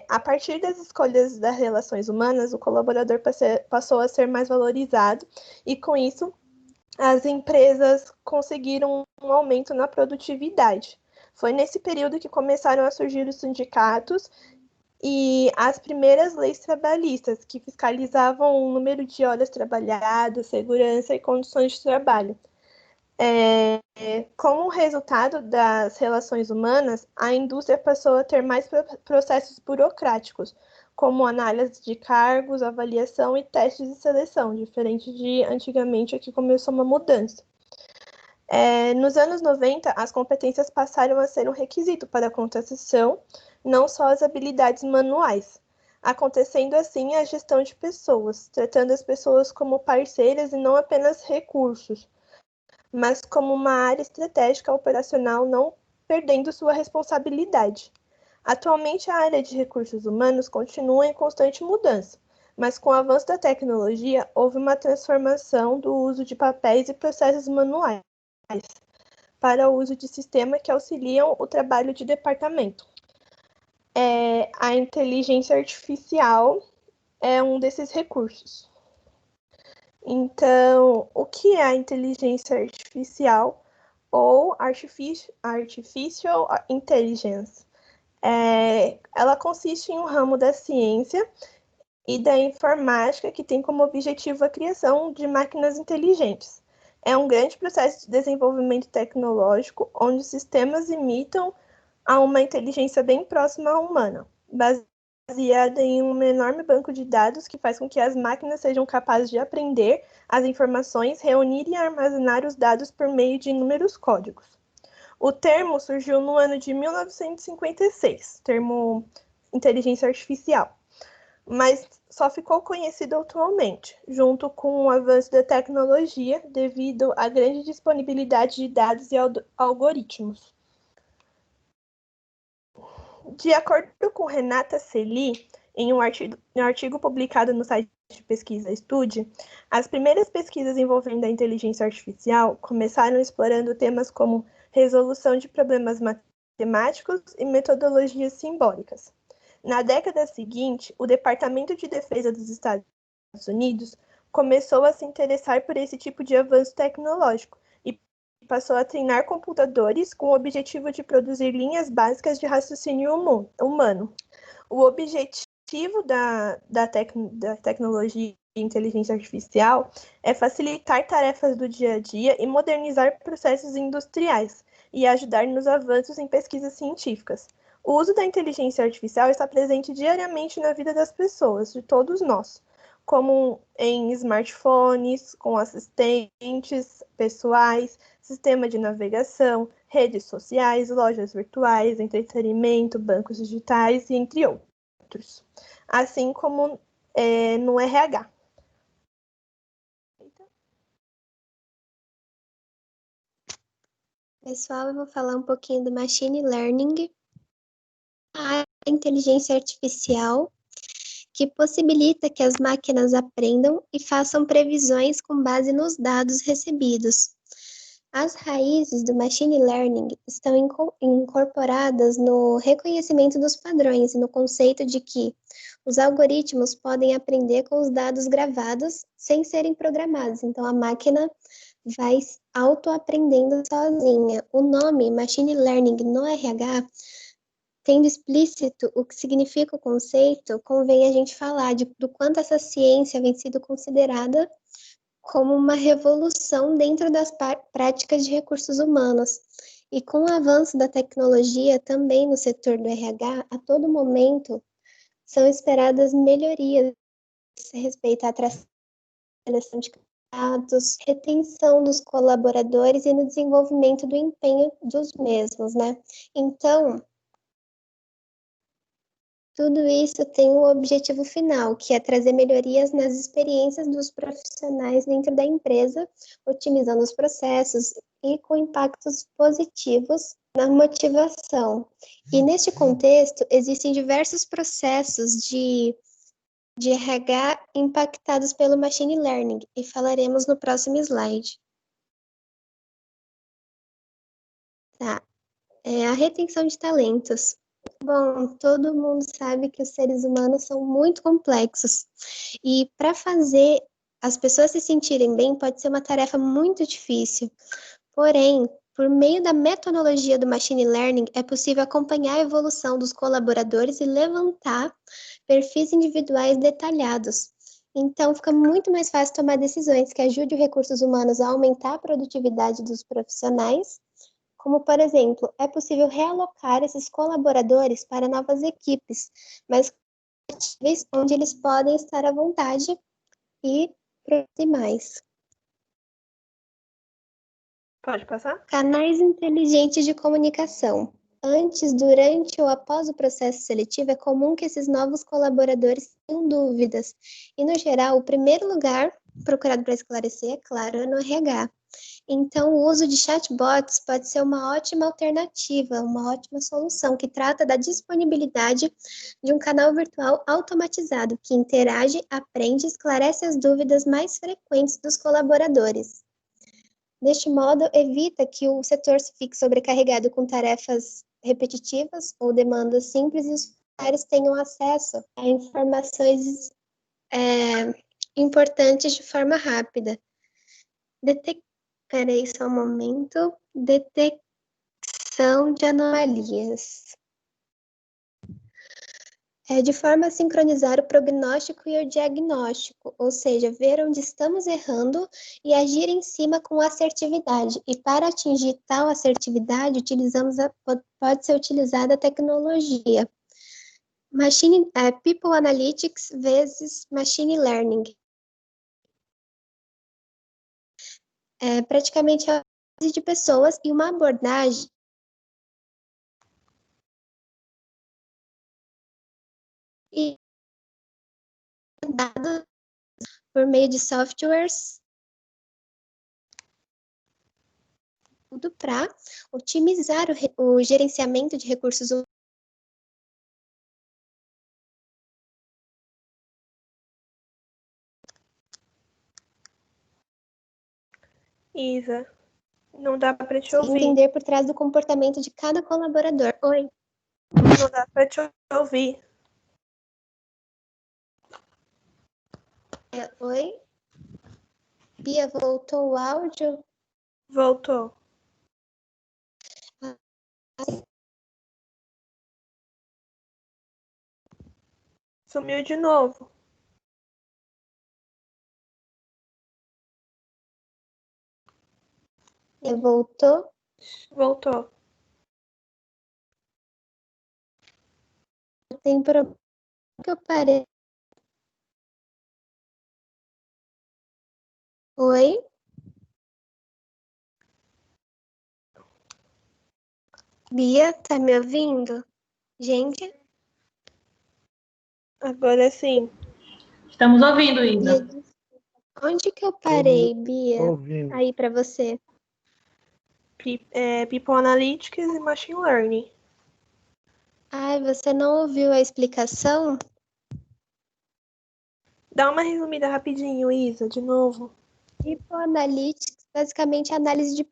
A partir das escolhas das relações humanas, o colaborador passou a ser mais valorizado e, com isso, as empresas conseguiram um aumento na produtividade. Foi nesse período que começaram a surgir os sindicatos e as primeiras leis trabalhistas, que fiscalizavam o número de horas trabalhadas, segurança e condições de trabalho. Como resultado das relações humanas, a indústria passou a ter mais processos burocráticos, como análise de cargos, avaliação e testes de seleção, diferente de antigamente, que começou uma mudança. Nos anos 90, as competências passaram a ser um requisito para a contratação, não só as habilidades manuais, acontecendo assim a gestão de pessoas, tratando as pessoas como parceiras e não apenas recursos, mas como uma área estratégica operacional, não perdendo sua responsabilidade. Atualmente, a área de recursos humanos continua em constante mudança, Mas com o avanço da tecnologia, houve uma transformação do uso de papéis e processos manuais para o uso de sistemas que auxiliam o trabalho de departamento. A inteligência artificial é um desses recursos. Então, o que é a inteligência artificial ou artificial intelligence? Ela consiste em um ramo da ciência e da informática que tem como objetivo a criação de máquinas inteligentes. É um grande processo de desenvolvimento tecnológico onde os sistemas imitam a uma inteligência bem próxima à humana, baseada em um enorme banco de dados que faz com que as máquinas sejam capazes de aprender as informações, reunir e armazenar os dados por meio de inúmeros códigos. O termo surgiu no ano de 1956, termo inteligência artificial, mas só ficou conhecido atualmente, junto com o avanço da tecnologia, devido à grande disponibilidade de dados e algoritmos. De acordo com Renata Celi, em um artigo publicado no site de pesquisa Estude, as primeiras pesquisas envolvendo a inteligência artificial começaram explorando temas como resolução de problemas matemáticos e metodologias simbólicas. Na década seguinte, o Departamento de Defesa dos Estados Unidos começou a se interessar por esse tipo de avanço tecnológico e passou a treinar computadores com o objetivo de produzir linhas básicas de raciocínio humano. O objetivo da tecnologia e inteligência artificial é facilitar tarefas do dia a dia e modernizar processos industriais e ajudar nos avanços em pesquisas científicas. O uso da inteligência artificial está presente diariamente na vida das pessoas, de todos nós, como em smartphones, com assistentes pessoais, sistema de navegação, redes sociais, lojas virtuais, entretenimento, bancos digitais e entre outros. Assim como no RH. Pessoal, eu vou falar um pouquinho do Machine Learning, a inteligência artificial, que possibilita que as máquinas aprendam e façam previsões com base nos dados recebidos. As raízes do Machine Learning estão incorporadas no reconhecimento dos padrões e no conceito de que os algoritmos podem aprender com os dados gravados sem serem programados. Então, a máquina vai autoaprendendo sozinha. O nome Machine Learning no RH, tendo explícito o que significa o conceito, convém a gente falar do quanto essa ciência vem sido considerada como uma revolução dentro das práticas de recursos humanos. E com o avanço da tecnologia também no setor do RH, a todo momento são esperadas melhorias a respeito à seleção de candidatos, retenção dos colaboradores e no desenvolvimento do empenho dos mesmos, né? Então, tudo isso tem um objetivo final, que é trazer melhorias nas experiências dos profissionais dentro da empresa, otimizando os processos e com impactos positivos na motivação. E neste contexto, existem diversos processos de RH impactados pelo Machine Learning, e falaremos no próximo slide. Tá. A retenção de talentos. Bom, todo mundo sabe que os seres humanos são muito complexos e para fazer as pessoas se sentirem bem pode ser uma tarefa muito difícil. Porém, por meio da metodologia do Machine Learning, é possível acompanhar a evolução dos colaboradores e levantar perfis individuais detalhados. Então, fica muito mais fácil tomar decisões que ajudem os recursos humanos a aumentar a produtividade dos profissionais. Como, por exemplo, é possível realocar esses colaboradores para novas equipes, mas onde eles podem estar à vontade e produzir mais. Pode passar? Canais inteligentes de comunicação. Antes, durante ou após o processo seletivo, é comum que esses novos colaboradores tenham dúvidas. E, no geral, o primeiro lugar procurado para esclarecer, é claro, é no RH. Então, o uso de chatbots pode ser uma ótima alternativa, uma ótima solução que trata da disponibilidade de um canal virtual automatizado que interage, aprende e esclarece as dúvidas mais frequentes dos colaboradores. Deste modo, evita que o setor se fique sobrecarregado com tarefas repetitivas ou demandas simples e os funcionários tenham acesso a informações importantes de forma rápida. Peraí só um momento. Detecção de anomalias. De forma a sincronizar o prognóstico e o diagnóstico, ou seja, ver onde estamos errando e agir em cima com assertividade. E para atingir tal assertividade, pode ser utilizada a tecnologia. People Analytics vezes Machine Learning. Praticamente a análise de pessoas e uma abordagem e dados por meio de softwares, tudo para otimizar o gerenciamento de recursos humanos. Isa, não dá para te ouvir. Entender por trás do comportamento de cada colaborador. Oi. Não dá para te ouvir. Oi? Bia, voltou o áudio? Voltou. Sumiu de novo. Voltou? Voltou. Tem problema que eu parei. Oi? Bia, tá me ouvindo? Gente? Agora sim. Estamos ouvindo, Isa. Bia, onde que eu parei, Bia? Ouvindo. Aí para você. People Analytics e Machine Learning. Ai, você não ouviu a explicação? Dá uma resumida rapidinho, Isa, de novo. People Analytics, basicamente, é análise de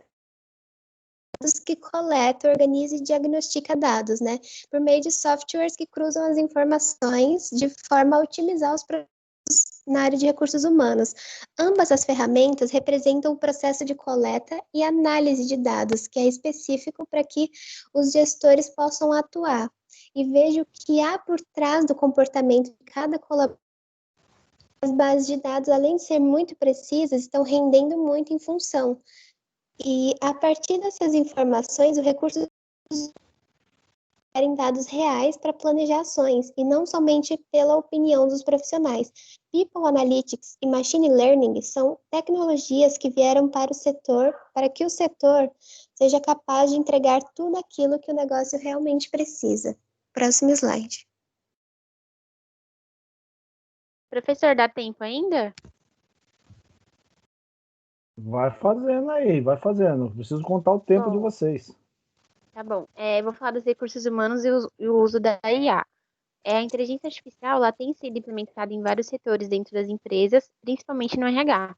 dados que coleta, organiza e diagnostica dados, né? Por meio de softwares que cruzam as informações de forma a otimizar os processos na área de recursos humanos. Ambas as ferramentas representam o processo de coleta e análise de dados, que é específico para que os gestores possam atuar. E veja o que há por trás do comportamento de cada colaborador. As bases de dados, além de ser muito precisas, estão rendendo muito em função. E a partir dessas informações, o recurso querem dados reais para planejar ações e não somente pela opinião dos profissionais. People Analytics e Machine Learning são tecnologias que vieram para que o setor seja capaz de entregar tudo aquilo que o negócio realmente precisa. Próximo slide. Professor, dá tempo ainda? Vai fazendo aí, vai fazendo. Preciso contar o tempo de vocês. Tá bom. Vou falar dos recursos humanos e o uso da IA. A inteligência artificial ela tem sido implementada em vários setores dentro das empresas, principalmente no RH.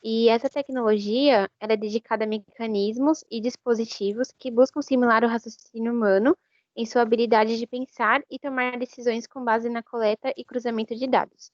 E essa tecnologia ela é dedicada a mecanismos e dispositivos que buscam simular o raciocínio humano em sua habilidade de pensar e tomar decisões com base na coleta e cruzamento de dados.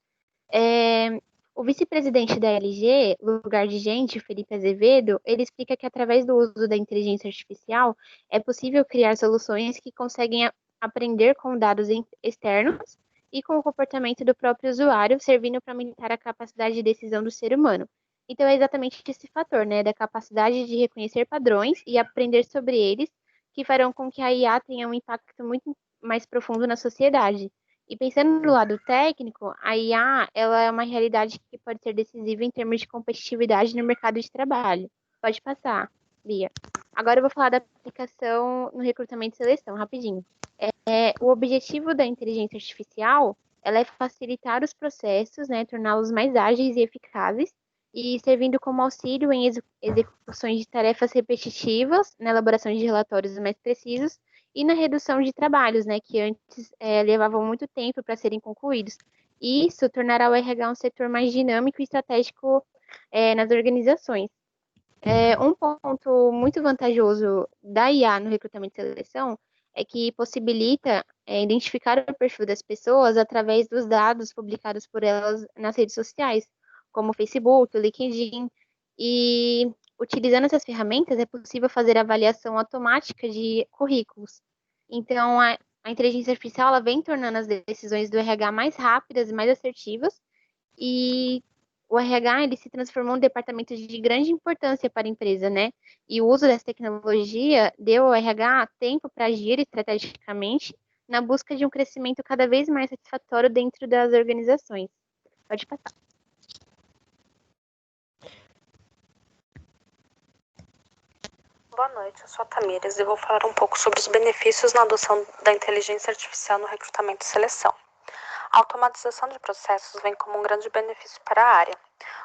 O vice-presidente da LG, Lugar de Gente, Felipe Azevedo, ele explica que através do uso da inteligência artificial é possível criar soluções que conseguem aprender com dados externos e com o comportamento do próprio usuário, servindo para aumentar a capacidade de decisão do ser humano. Então é exatamente esse fator, né, da capacidade de reconhecer padrões e aprender sobre eles, que farão com que a IA tenha um impacto muito mais profundo na sociedade. E pensando no lado técnico, a IA ela é uma realidade que pode ser decisiva em termos de competitividade no mercado de trabalho. Pode passar, Bia. Agora eu vou falar da aplicação no recrutamento e seleção, rapidinho. O objetivo da inteligência artificial ela é facilitar os processos, né, torná-los mais ágeis e eficazes, e servindo como auxílio em execuções de tarefas repetitivas, na elaboração de relatórios mais precisos e na redução de trabalhos, né, que antes levavam muito tempo para serem concluídos. E isso tornará o RH um setor mais dinâmico e estratégico nas organizações. Um ponto muito vantajoso da IA no recrutamento e seleção é que possibilita identificar o perfil das pessoas através dos dados publicados por elas nas redes sociais, como o Facebook, o LinkedIn. E utilizando essas ferramentas é possível fazer avaliação automática de currículos. Então, a inteligência artificial ela vem tornando as decisões do RH mais rápidas e mais assertivas, e o RH ele se transformou em um departamento de grande importância para a empresa, né? E o uso dessa tecnologia deu ao RH tempo para agir estrategicamente na busca de um crescimento cada vez mais satisfatório dentro das organizações. Pode passar. Boa noite, eu sou a Tamires e vou falar um pouco sobre os benefícios na adoção da inteligência artificial no recrutamento e seleção. A automatização de processos vem como um grande benefício para a área.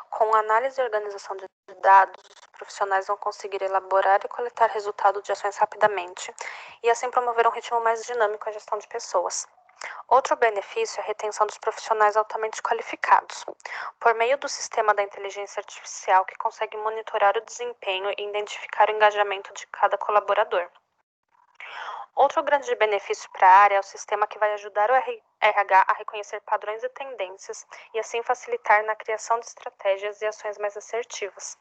Com a análise e organização de dados, os profissionais vão conseguir elaborar e coletar resultados de ações rapidamente e assim promover um ritmo mais dinâmico à gestão de pessoas. Outro benefício é a retenção dos profissionais altamente qualificados, por meio do sistema da inteligência artificial que consegue monitorar o desempenho e identificar o engajamento de cada colaborador. Outro grande benefício para a área é o sistema que vai ajudar o RH a reconhecer padrões e tendências e assim facilitar na criação de estratégias e ações mais assertivas.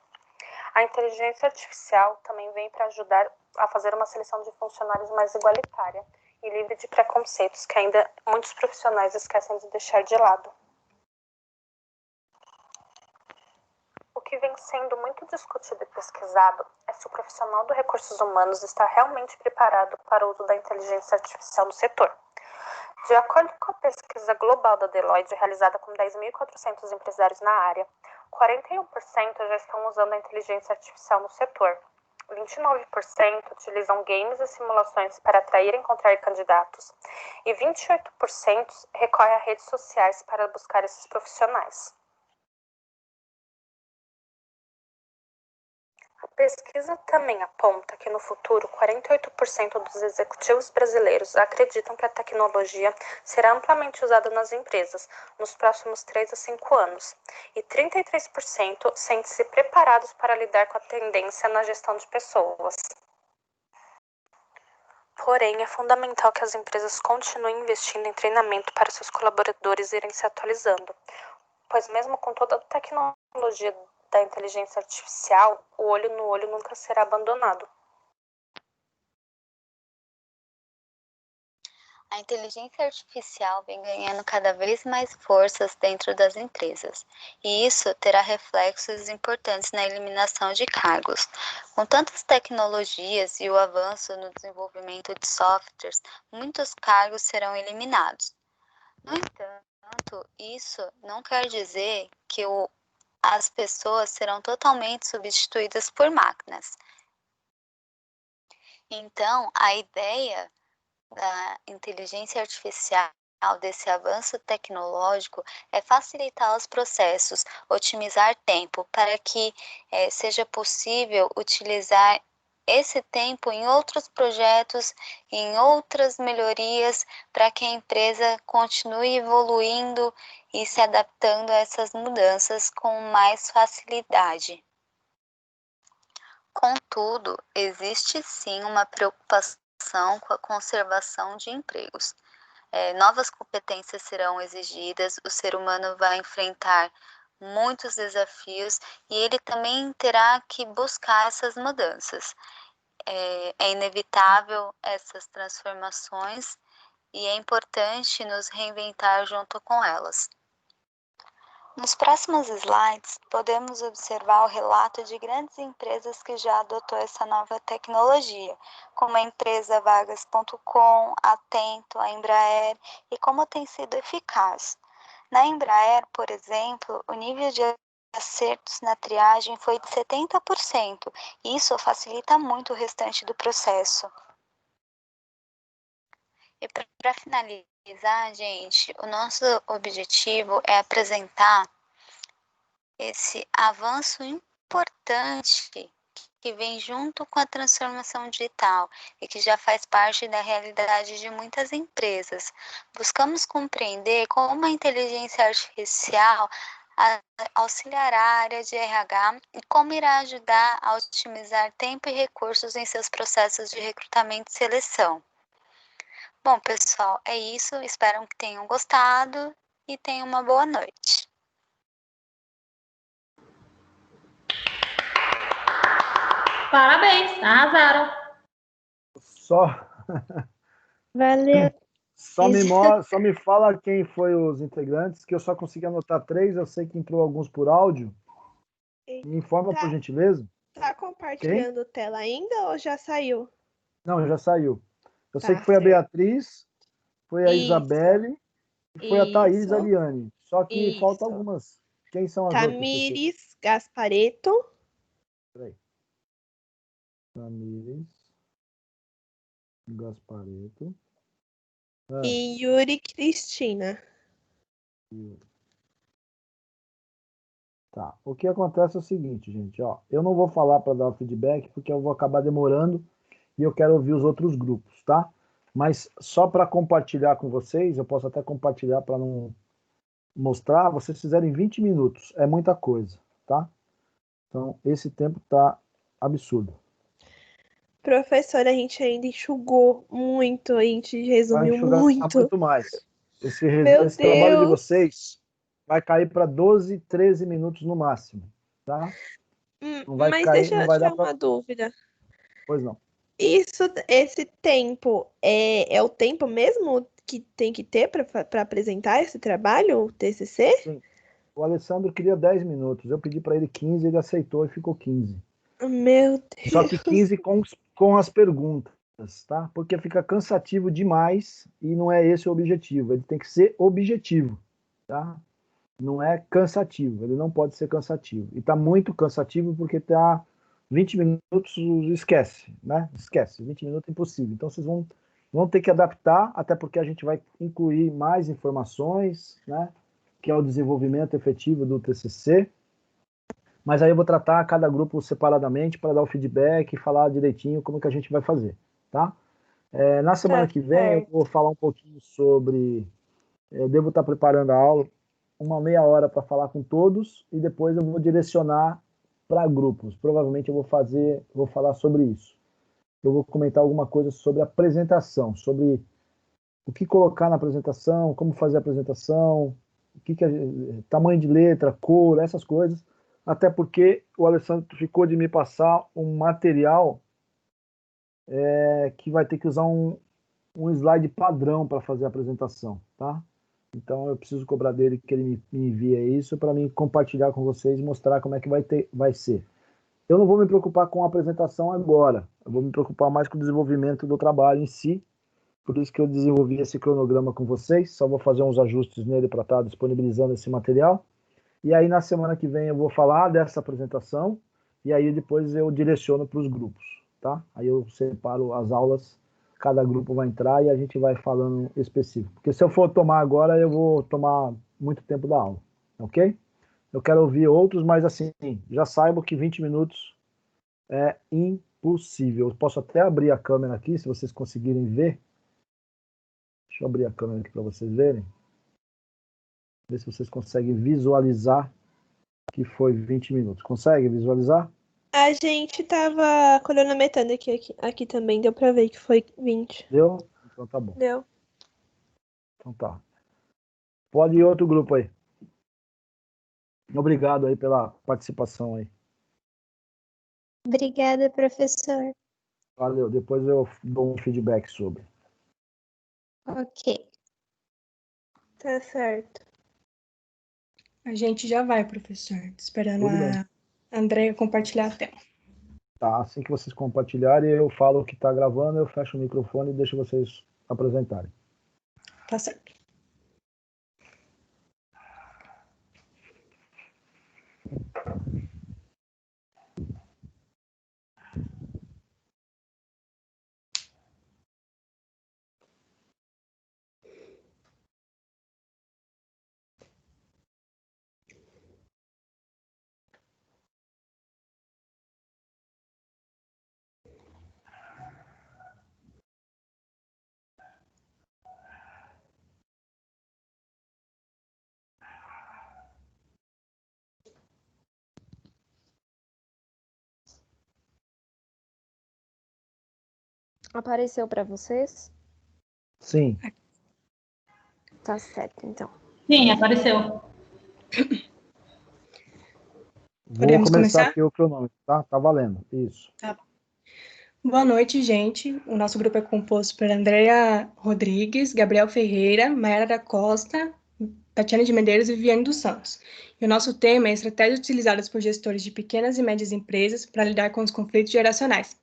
A inteligência artificial também vem para ajudar a fazer uma seleção de funcionários mais igualitária e livre de preconceitos que ainda muitos profissionais esquecem de deixar de lado. O que vem sendo muito discutido e pesquisado é se o profissional dos recursos humanos está realmente preparado para o uso da inteligência artificial no setor. De acordo com a pesquisa global da Deloitte, realizada com 10.400 empresários na área, 41% já estão usando a inteligência artificial no setor. 29% utilizam games e simulações para atrair e encontrar candidatos, e 28% recorrem a redes sociais para buscar esses profissionais. A pesquisa também aponta que no futuro 48% dos executivos brasileiros acreditam que a tecnologia será amplamente usada nas empresas nos próximos 3 a 5 anos, e 33% sentem-se preparados para lidar com a tendência na gestão de pessoas. Porém, é fundamental que as empresas continuem investindo em treinamento para seus colaboradores irem se atualizando, pois mesmo com toda a tecnologia da inteligência artificial, o olho no olho nunca será abandonado. A inteligência artificial vem ganhando cada vez mais forças dentro das empresas, e isso terá reflexos importantes na eliminação de cargos. Com tantas tecnologias e o avanço no desenvolvimento de softwares, muitos cargos serão eliminados. No entanto, isso não quer dizer que as pessoas serão totalmente substituídas por máquinas. Então, a ideia da inteligência artificial, desse avanço tecnológico, é facilitar os processos, otimizar tempo, para que seja possível utilizar esse tempo em outros projetos, em outras melhorias, para que a empresa continue evoluindo e se adaptando a essas mudanças com mais facilidade. Contudo, existe sim uma preocupação com a conservação de empregos. Novas competências serão exigidas, o ser humano vai enfrentar muitos desafios e ele também terá que buscar essas mudanças. É inevitável essas transformações e é importante nos reinventar junto com elas. Nos próximos slides, podemos observar o relato de grandes empresas que já adotou essa nova tecnologia, como a empresa Vagas.com, Atento, a Embraer, e como tem sido eficaz. Na Embraer, por exemplo, o nível de acertos na triagem foi de 70%, e isso facilita muito o restante do processo. E para finalizar, gente, o nosso objetivo é apresentar esse avanço importante que vem junto com a transformação digital e que já faz parte da realidade de muitas empresas. Buscamos compreender como a inteligência artificial auxiliará a área de RH e como irá ajudar a otimizar tempo e recursos em seus processos de recrutamento e seleção. Bom, pessoal, é isso. Espero que tenham gostado e tenham uma boa noite. Parabéns, arrasaram. Só, Valeu. só me fala quem foi os integrantes, que eu só consegui anotar 3. Eu sei que entrou alguns por áudio. Me informa, por gentileza. Tá compartilhando tela ainda ou já saiu? Não, já saiu. Eu sei Tá que foi a certo. Beatriz, foi a Isso. Isabelle e foi a Thaís Isso. Aliane. Só que Isso. falta algumas. Quem são as outras pessoas? Tamires Gaspareto Peraí. Tamires Gaspareto. e Yuri Cristina. Tá. O que acontece é o seguinte, gente, ó. Eu não vou falar para dar o feedback porque eu vou acabar demorando e eu quero ouvir os outros grupos, tá? Mas só para compartilhar com vocês, eu posso até compartilhar para não mostrar, vocês fizerem 20 minutos, é muita coisa, tá? Então, esse tempo tá absurdo. Professora, a gente ainda enxugou muito, a gente Vai resumiu enxugar muito mais. Meu Esse trabalho de Deus. vocês vai cair para 12, 13 minutos no máximo, tá? Não vai Mas cair, deixa não eu vai dar tirar para... uma dúvida. Pois não. Esse tempo é o tempo mesmo que tem que ter para apresentar esse trabalho, o TCC? Sim. O Alessandro queria 10 minutos. Eu pedi para ele 15, ele aceitou e ficou 15. Meu Deus. Só que 15 com as perguntas, tá? Porque fica cansativo demais e não é esse o objetivo. Ele tem que ser objetivo, tá? Não é cansativo, ele não pode ser cansativo. E tá muito cansativo porque tá 20 minutos, esquece, né? Esquece, 20 minutos é impossível. Então vocês vão ter que adaptar, até porque a gente vai incluir mais informações, né? Que é o desenvolvimento efetivo do TCC. Mas aí eu vou tratar cada grupo separadamente para dar o feedback e falar direitinho como que a gente vai fazer, tá? Na semana que vem eu vou falar um pouquinho sobre... Eu devo estar preparando a aula, uma meia hora para falar com todos e depois eu vou direcionar para grupos. Provavelmente eu vou falar sobre isso. Eu vou comentar alguma coisa sobre a apresentação, sobre o que colocar na apresentação, como fazer a apresentação, tamanho de letra, cor, essas coisas. Até porque o Alessandro ficou de me passar um material que vai ter que usar um slide padrão para fazer a apresentação, tá? Então eu preciso cobrar dele que ele me envie isso para mim compartilhar com vocês e mostrar como é que vai ser. Eu não vou me preocupar com a apresentação agora, eu vou me preocupar mais com o desenvolvimento do trabalho em si, por isso que eu desenvolvi esse cronograma com vocês, só vou fazer uns ajustes nele para estar disponibilizando esse material. E aí na semana que vem eu vou falar dessa apresentação e aí depois eu direciono para os grupos, tá? Aí eu separo as aulas, cada grupo vai entrar e a gente vai falando específico. Porque se eu for tomar agora, eu vou tomar muito tempo da aula, ok? Eu quero ouvir outros, mas assim, já saiba que 20 minutos é impossível. Eu posso até abrir a câmera aqui, se vocês conseguirem ver. Deixa eu abrir a câmera aqui para vocês verem. Ver se vocês conseguem visualizar que foi 20 minutos. Consegue visualizar? A gente tava cronometrando aqui também, deu pra ver que foi 20. Deu? Então tá bom. Deu. Então tá. Pode ir outro grupo aí. Obrigado aí pela participação aí. Obrigada, professor. Valeu. Depois eu dou um feedback sobre. Ok. Tá certo. A gente já vai, professor. Esperando Tudo bem. a Andréia compartilhar a tela. Tá, assim que vocês compartilharem, eu falo que tá gravando, eu fecho o microfone e deixo vocês apresentarem. Tá certo. Apareceu para vocês? Sim. Tá certo, então. Sim, apareceu. Podemos começar? Aqui o cronômetro, tá? Tá valendo. Isso. Tá. Boa noite, gente. O nosso grupo é composto por Andréa Rodrigues, Gabriel Ferreira, Mayara da Costa, Tatiana de Medeiros e Viviane dos Santos. E o nosso tema é estratégias utilizadas por gestores de pequenas e médias empresas para lidar com os conflitos geracionais.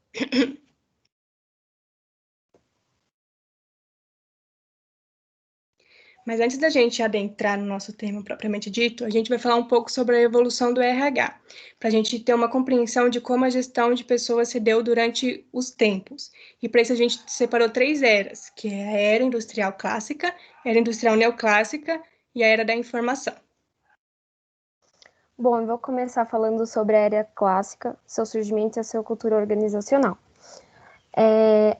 Mas antes da gente adentrar no nosso tema propriamente dito, a gente vai falar um pouco sobre a evolução do RH, para a gente ter uma compreensão de como a gestão de pessoas se deu durante os tempos. E para isso a gente separou 3 eras, que é a era industrial clássica, a era industrial neoclássica e a era da informação. Bom, eu vou começar falando sobre a era clássica, seu surgimento e a sua cultura organizacional.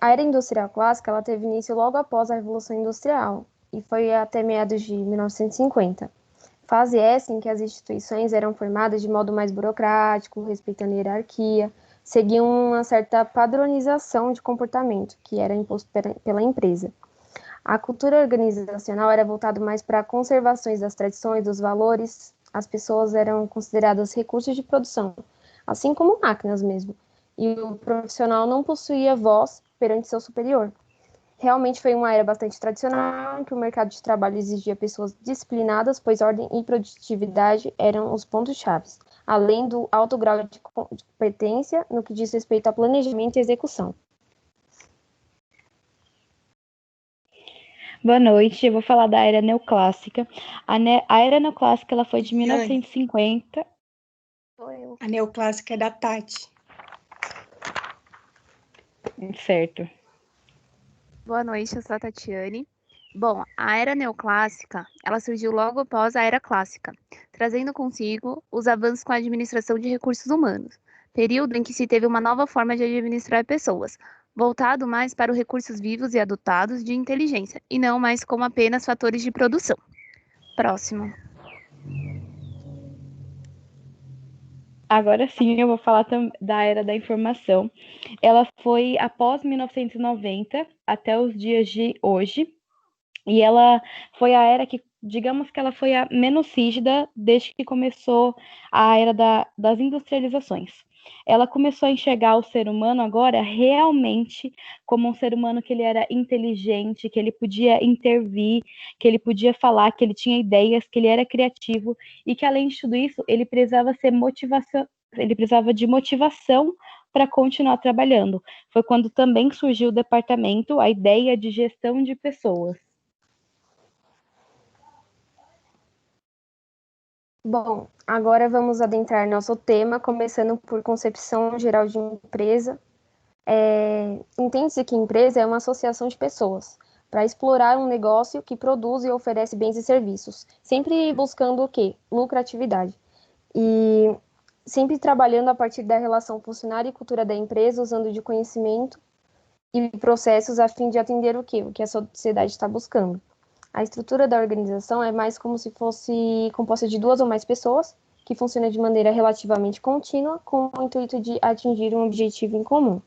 A era industrial clássica ela teve início logo após a Revolução Industrial, e foi até meados de 1950. Fase essa em que as instituições eram formadas de modo mais burocrático, respeitando a hierarquia, seguiam uma certa padronização de comportamento, que era imposto pela empresa. A cultura organizacional era voltada mais para conservações das tradições, dos valores. As pessoas eram consideradas recursos de produção, assim como máquinas mesmo, e o profissional não possuía voz perante seu superior. Realmente foi uma era bastante tradicional, em que o mercado de trabalho exigia pessoas disciplinadas, pois ordem e produtividade eram os pontos-chave, além do alto grau de competência no que diz respeito a planejamento e execução. Boa noite, eu vou falar da era neoclássica. A era neoclássica ela foi de 1950. A neoclássica é da Tati. Certo. Boa noite, eu sou a Tatiane. Bom, a era neoclássica, ela surgiu logo após a era clássica, trazendo consigo os avanços com a administração de recursos humanos, período em que se teve uma nova forma de administrar pessoas, voltado mais para os recursos vivos e adotados de inteligência, e não mais como apenas fatores de produção. Próximo. Agora sim, eu vou falar da era da informação. Ela foi após 1990 até os dias de hoje. E ela foi a era que, digamos que ela foi a menos rígida desde que começou a era das industrializações. Ela começou a enxergar o ser humano agora realmente como um ser humano que ele era inteligente, que ele podia intervir, que ele podia falar, que ele tinha ideias, que ele era criativo e que, além de tudo isso, ele precisava de motivação para continuar trabalhando. Foi quando também surgiu o departamento, a ideia de gestão de pessoas. Bom, agora vamos adentrar nosso tema, começando por concepção geral de empresa. Entende-se que empresa é uma associação de pessoas para explorar um negócio que produz e oferece bens e serviços, sempre buscando o quê? Lucratividade. E sempre trabalhando a partir da relação funcionário e cultura da empresa, usando de conhecimento e processos a fim de atender o quê? O que a sociedade está buscando. A estrutura da organização é mais como se fosse composta de 2 ou mais pessoas, que funciona de maneira relativamente contínua, com o intuito de atingir um objetivo em comum.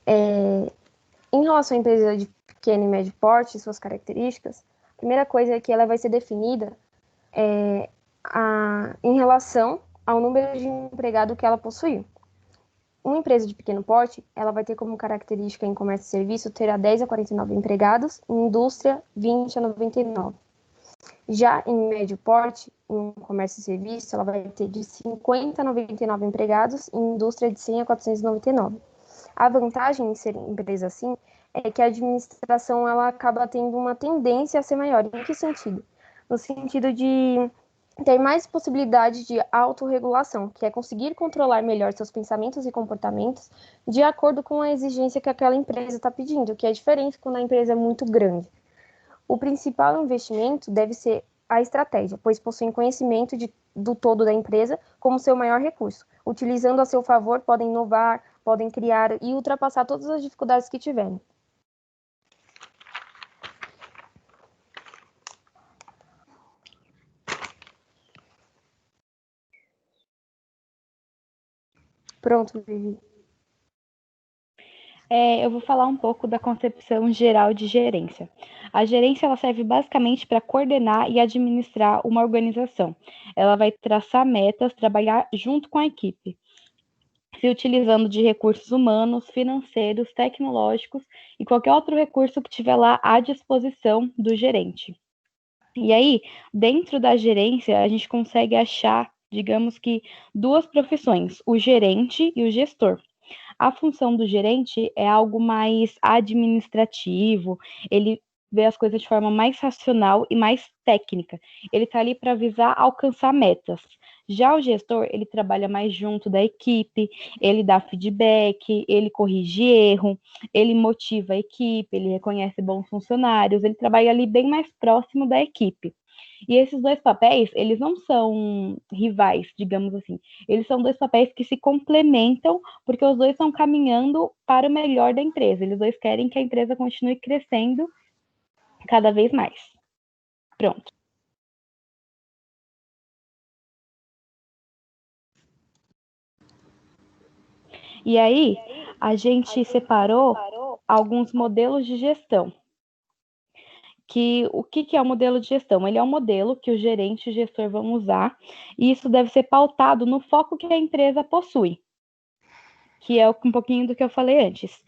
Em relação à empresa de pequeno e médio porte e suas características, a primeira coisa é que ela vai ser definida em relação ao número de empregado que ela possuir. Uma empresa de pequeno porte, ela vai ter como característica em comércio e serviço ter 10 a 49 empregados, em indústria 20 a 99. Já em médio porte, em comércio e serviço, ela vai ter de 50 a 99 empregados, em indústria de 100 a 499. A vantagem em ser empresa assim é que a administração ela acaba tendo uma tendência a ser maior. Em que sentido? No sentido de ter mais possibilidade de autorregulação, que é conseguir controlar melhor seus pensamentos e comportamentos de acordo com a exigência que aquela empresa está pedindo, que é diferente quando a empresa é muito grande. O principal investimento deve ser a estratégia, pois possuem conhecimento do todo da empresa como seu maior recurso. Utilizando a seu favor, podem inovar, podem criar e ultrapassar todas as dificuldades que tiverem. Pronto, Vivi. eu vou falar um pouco da concepção geral de gerência. A gerência ela serve basicamente para coordenar e administrar uma organização. Ela vai traçar metas, trabalhar junto com a equipe, se utilizando de recursos humanos, financeiros, tecnológicos e qualquer outro recurso que tiver lá à disposição do gerente. E aí, dentro da gerência, a gente consegue achar, digamos que, duas profissões, o gerente e o gestor. A função do gerente é algo mais administrativo, ele vê as coisas de forma mais racional e mais técnica. Ele está ali para visar alcançar metas. Já o gestor, ele trabalha mais junto da equipe, ele dá feedback, ele corrige erro, ele motiva a equipe, ele reconhece bons funcionários, ele trabalha ali bem mais próximo da equipe. E esses dois papéis, eles não são rivais, digamos assim. Eles são dois papéis que se complementam, porque os dois estão caminhando para o melhor da empresa. Eles dois querem que a empresa continue crescendo cada vez mais. Pronto. E aí, a gente separou alguns modelos de gestão. O que é o modelo de gestão? Ele é um modelo que o gerente e o gestor vão usar, e isso deve ser pautado no foco que a empresa possui, que é um pouquinho do que eu falei antes.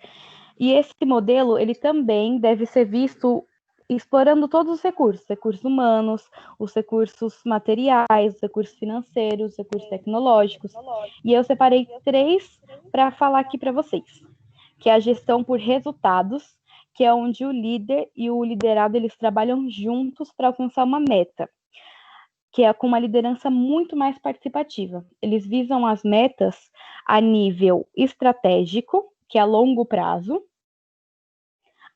E esse modelo, ele também deve ser visto explorando todos os recursos humanos, os recursos materiais, os recursos financeiros, os recursos tecnológicos. E eu separei 3 para falar aqui para vocês, que é a gestão por resultados, que é onde o líder e o liderado eles trabalham juntos para alcançar uma meta, que é com uma liderança muito mais participativa. Eles visam as metas a nível estratégico, que é a longo prazo,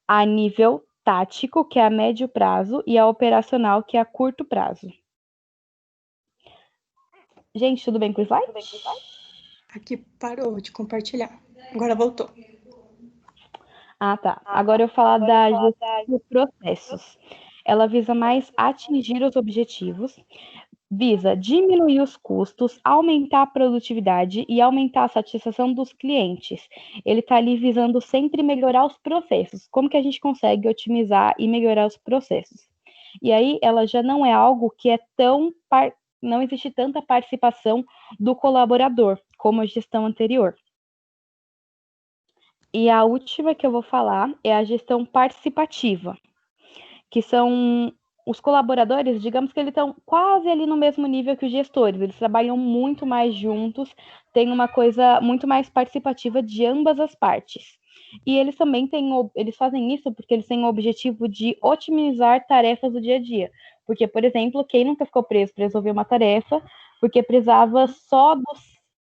a nível tático, que é a médio prazo, e a operacional, que é a curto prazo. Gente, tudo bem com o slide? Aqui parou de compartilhar. Agora voltou. Ah, tá. Agora eu vou falar da gestão de processos. Ela visa mais atingir os objetivos, visa diminuir os custos, aumentar a produtividade e aumentar a satisfação dos clientes. Ele está ali visando sempre melhorar os processos. Como que a gente consegue otimizar e melhorar os processos? E aí ela já não é algo que é não existe tanta participação do colaborador como a gestão anterior. E a última que eu vou falar é a gestão participativa, que são os colaboradores, digamos que eles estão quase ali no mesmo nível que os gestores, eles trabalham muito mais juntos, tem uma coisa muito mais participativa de ambas as partes. E eles também eles fazem isso porque eles têm o objetivo de otimizar tarefas do dia a dia. Porque, por exemplo, quem nunca ficou preso para resolver uma tarefa, porque precisava só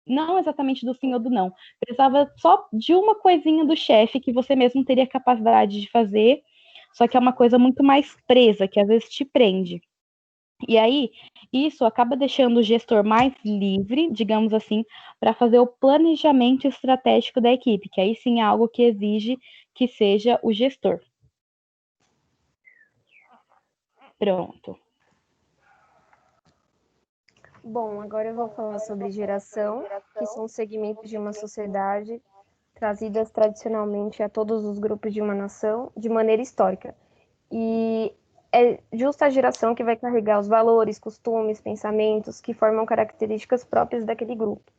não exatamente do sim ou do não, precisava só de uma coisinha do chefe que você mesmo teria capacidade de fazer, só que é uma coisa muito mais presa, que às vezes te prende. E aí, isso acaba deixando o gestor mais livre, digamos assim, para fazer o planejamento estratégico da equipe, que aí sim é algo que exige que seja o gestor. Pronto. Bom, agora eu vou falar sobre geração, que são segmentos de uma sociedade trazidas tradicionalmente a todos os grupos de uma nação de maneira histórica. E é justa a geração que vai carregar os valores, costumes, pensamentos que formam características próprias daquele grupo.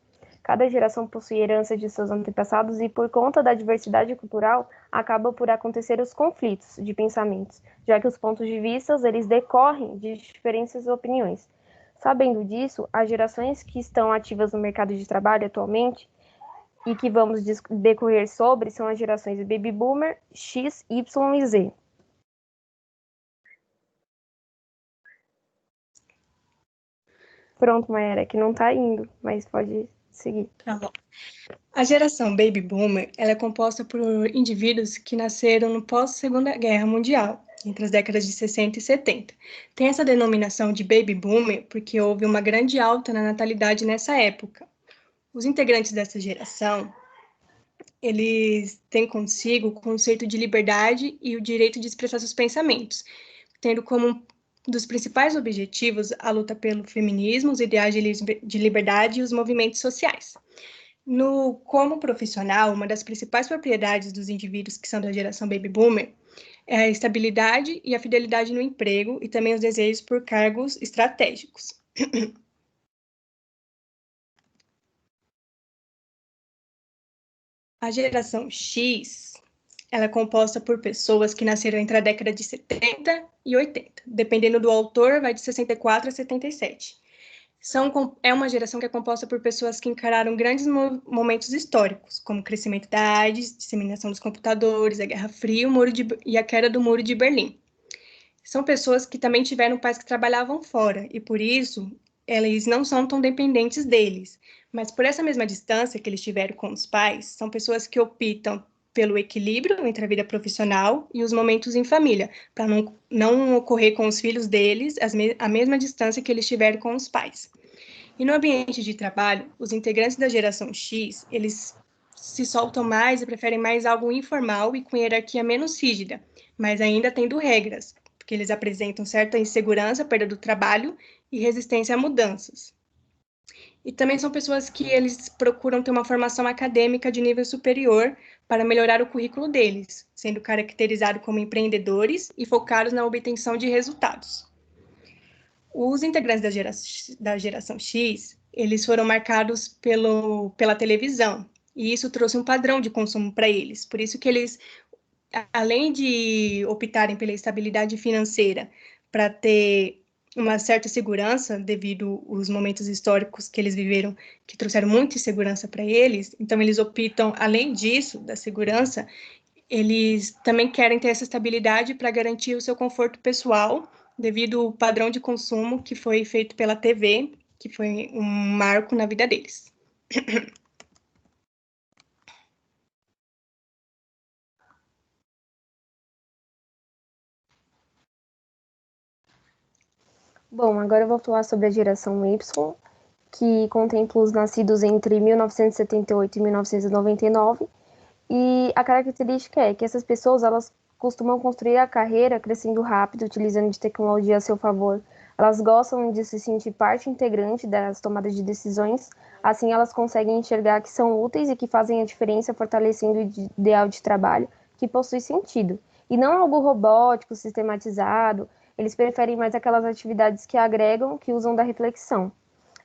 Cada geração possui herança de seus antepassados e, por conta da diversidade cultural, acaba por acontecer os conflitos de pensamentos, já que os pontos de vista eles decorrem de diferentes opiniões. Sabendo disso, as gerações que estão ativas no mercado de trabalho atualmente e que vamos decorrer sobre são as gerações Baby Boomer, X, Y e Z. Pronto, Mayara, que não está indo, mas pode seguir. Tá bom. A geração Baby Boomer ela é composta por indivíduos que nasceram no pós-Segunda Guerra Mundial, entre as décadas de 60 e 70. Tem essa denominação de Baby Boomer porque houve uma grande alta na natalidade nessa época. Os integrantes dessa geração, eles têm consigo o conceito de liberdade e o direito de expressar seus pensamentos, tendo como um dos principais objetivos a luta pelo feminismo, os ideais de liberdade e os movimentos sociais. Como profissional, uma das principais propriedades dos indivíduos que são da geração Baby Boomer é a estabilidade e a fidelidade no emprego e também os desejos por cargos estratégicos. A geração X, ela é composta por pessoas que nasceram entre a década de 70 e 80. Dependendo do autor, vai de 64 a 77. É uma geração que é composta por pessoas que encararam grandes momentos históricos, como o crescimento da AIDS, disseminação dos computadores, a Guerra Fria e a queda do Muro de Berlim. São pessoas que também tiveram pais que trabalhavam fora, e por isso, eles não são tão dependentes deles. Mas por essa mesma distância que eles tiveram com os pais, são pessoas que optam pelo equilíbrio entre a vida profissional e os momentos em família, para não ocorrer com os filhos deles a mesma distância que eles tiveram com os pais. E no ambiente de trabalho, os integrantes da geração X, eles se soltam mais e preferem mais algo informal e com hierarquia menos rígida, mas ainda tendo regras, porque eles apresentam certa insegurança, perda do trabalho e resistência a mudanças. E também são pessoas que eles procuram ter uma formação acadêmica de nível superior para melhorar o currículo deles, sendo caracterizados como empreendedores e focados na obtenção de resultados. Os integrantes da geração X, eles foram marcados pela televisão, e isso trouxe um padrão de consumo para eles. Por isso que eles, além de optarem pela estabilidade financeira para ter uma certa segurança devido aos momentos históricos que eles viveram, que trouxeram muita insegurança para eles, então eles optam, além disso, da segurança, eles também querem ter essa estabilidade para garantir o seu conforto pessoal, devido ao padrão de consumo que foi feito pela TV, que foi um marco na vida deles. Bom, agora eu vou falar sobre a geração Y, que contempla os nascidos entre 1978 e 1999. E a característica é que essas pessoas, elas costumam construir a carreira crescendo rápido, utilizando de tecnologia a seu favor. Elas gostam de se sentir parte integrante das tomadas de decisões, assim elas conseguem enxergar que são úteis e que fazem a diferença, fortalecendo o ideal de trabalho que possui sentido. E não algo robótico, sistematizado. Eles preferem mais aquelas atividades que agregam, que usam da reflexão.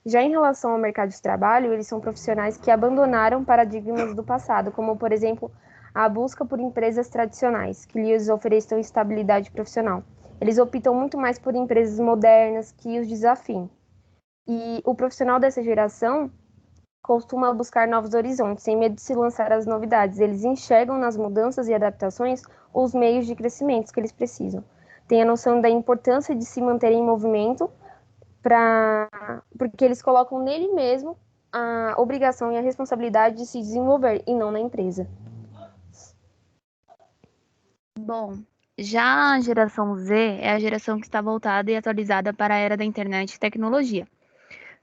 Já em relação ao mercado de trabalho, eles são profissionais que abandonaram paradigmas do passado, como, por exemplo, a busca por empresas tradicionais, que lhes ofereçam estabilidade profissional. Eles optam muito mais por empresas modernas que os desafiem. E o profissional dessa geração costuma buscar novos horizontes, sem medo de se lançar às novidades. Eles enxergam nas mudanças e adaptações os meios de crescimento que eles precisam. Tem a noção da importância de se manter em movimento, porque eles colocam nele mesmo a obrigação e a responsabilidade de se desenvolver, e não na empresa. Bom, já a geração Z é a geração que está voltada e atualizada para a era da internet e tecnologia.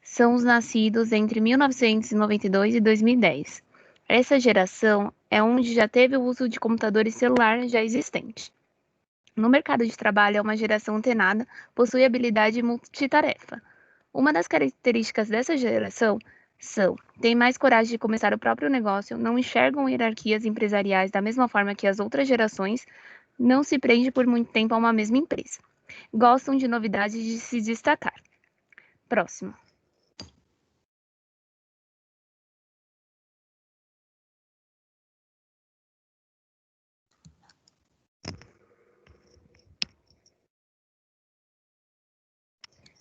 São os nascidos entre 1992 e 2010. Essa geração é onde já teve o uso de computadores celulares já existentes. No mercado de trabalho, é uma geração antenada, possui habilidade multitarefa. Uma das características dessa geração tem mais coragem de começar o próprio negócio, não enxergam hierarquias empresariais da mesma forma que as outras gerações, não se prende por muito tempo a uma mesma empresa. Gostam de novidades e de se destacar. Próximo.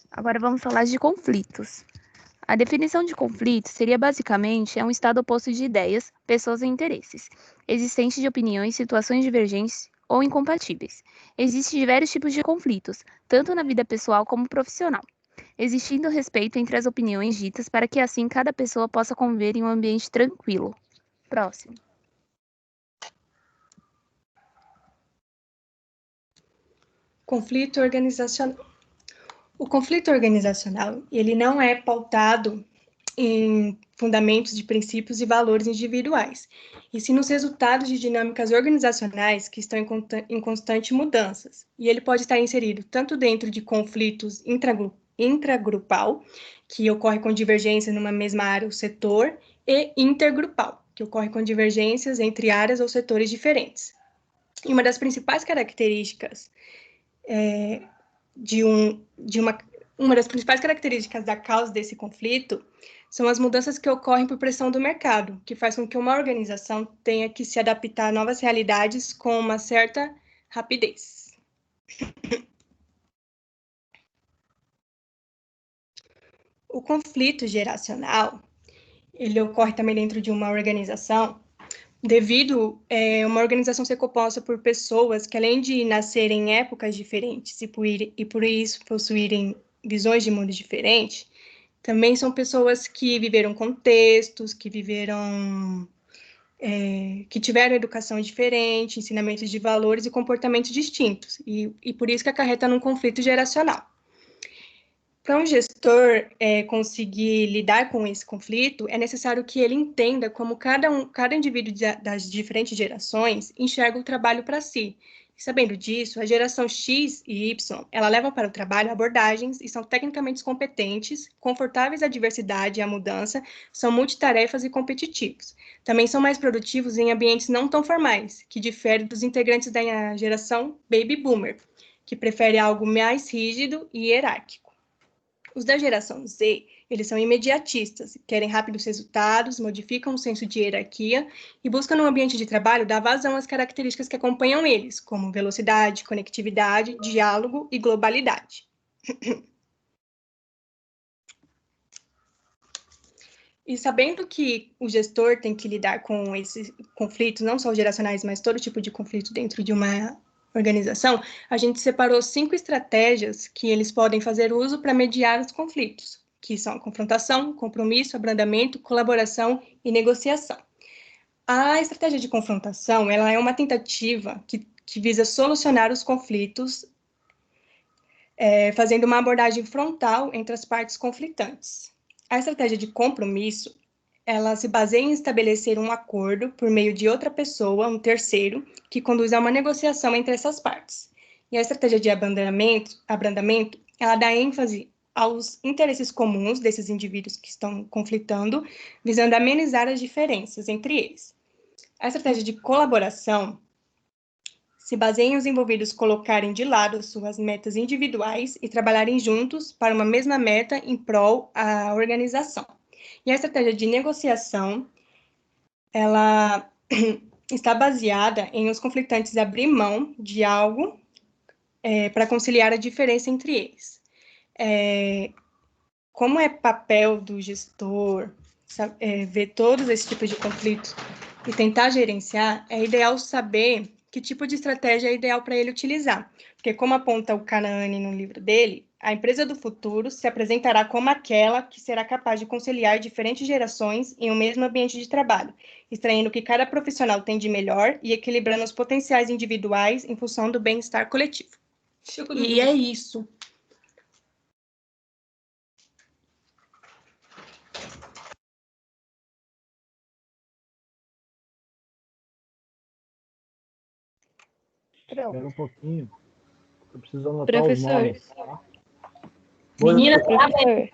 Agora vamos falar de conflitos. A definição de conflito seria basicamente um estado oposto de ideias, pessoas e interesses, existência de opiniões, situações divergentes ou incompatíveis. Existem diversos tipos de conflitos, tanto na vida pessoal como profissional, existindo respeito entre as opiniões ditas para que assim cada pessoa possa conviver em um ambiente tranquilo. Próximo. Conflito organizacional. O conflito organizacional, ele não é pautado em fundamentos de princípios e valores individuais, e sim nos resultados de dinâmicas organizacionais que estão em constante mudanças. E ele pode estar inserido tanto dentro de conflitos intragrupal, que ocorre com divergência numa mesma área ou setor, e intergrupal, que ocorre com divergências entre áreas ou setores diferentes. E uma das principais características uma das principais características da causa desse conflito são as mudanças que ocorrem por pressão do mercado, que faz com que uma organização tenha que se adaptar a novas realidades com uma certa rapidez. O conflito geracional, ele ocorre também dentro de uma organização, devido a uma organização ser composta por pessoas que, além de nascerem em épocas diferentes e por isso possuírem visões de mundo diferentes, também são pessoas que viveram contextos, que tiveram educação diferente, ensinamentos de valores e comportamentos distintos, e por isso que acarreta num conflito geracional. Para um gestor conseguir lidar com esse conflito, é necessário que ele entenda como cada indivíduo das diferentes gerações enxerga o trabalho para si. E sabendo disso, a geração X e Y, ela leva para o trabalho abordagens e são tecnicamente competentes, confortáveis à diversidade e à mudança, são multitarefas e competitivos. Também são mais produtivos em ambientes não tão formais, que diferem dos integrantes da geração Baby Boomer, que prefere algo mais rígido e hierárquico. Os da geração Z, eles são imediatistas, querem rápidos resultados, modificam o senso de hierarquia e buscam no ambiente de trabalho dar vazão às características que acompanham eles, como velocidade, conectividade, diálogo e globalidade. E sabendo que o gestor tem que lidar com esses conflitos, não só os geracionais, mas todo tipo de conflito dentro de uma organização, a gente separou 5 estratégias que eles podem fazer uso para mediar os conflitos, que são confrontação, compromisso, abrandamento, colaboração e negociação. A estratégia de confrontação, ela é uma tentativa que visa solucionar os conflitos, fazendo uma abordagem frontal entre as partes conflitantes. A estratégia de compromisso, ela se baseia em estabelecer um acordo por meio de outra pessoa, um terceiro, que conduz a uma negociação entre essas partes. E a estratégia de abrandamento, ela dá ênfase aos interesses comuns desses indivíduos que estão conflitando, visando amenizar as diferenças entre eles. A estratégia de colaboração se baseia em os envolvidos colocarem de lado suas metas individuais e trabalharem juntos para uma mesma meta em prol da organização. E a estratégia de negociação, ela está baseada em os conflitantes abrir mão de algo para conciliar a diferença entre eles. Como é papel do gestor ver todos esses tipos de conflitos e tentar gerenciar, é ideal saber que tipo de estratégia é ideal para ele utilizar. Porque, como aponta o Kanahani no livro dele, a empresa do futuro se apresentará como aquela que será capaz de conciliar diferentes gerações em um mesmo ambiente de trabalho, extraindo o que cada profissional tem de melhor e equilibrando os potenciais individuais em função do bem-estar coletivo. E é isso. Espera um pouquinho. Eu preciso anotar os Professor. nomes. Tá? Menina, Professor,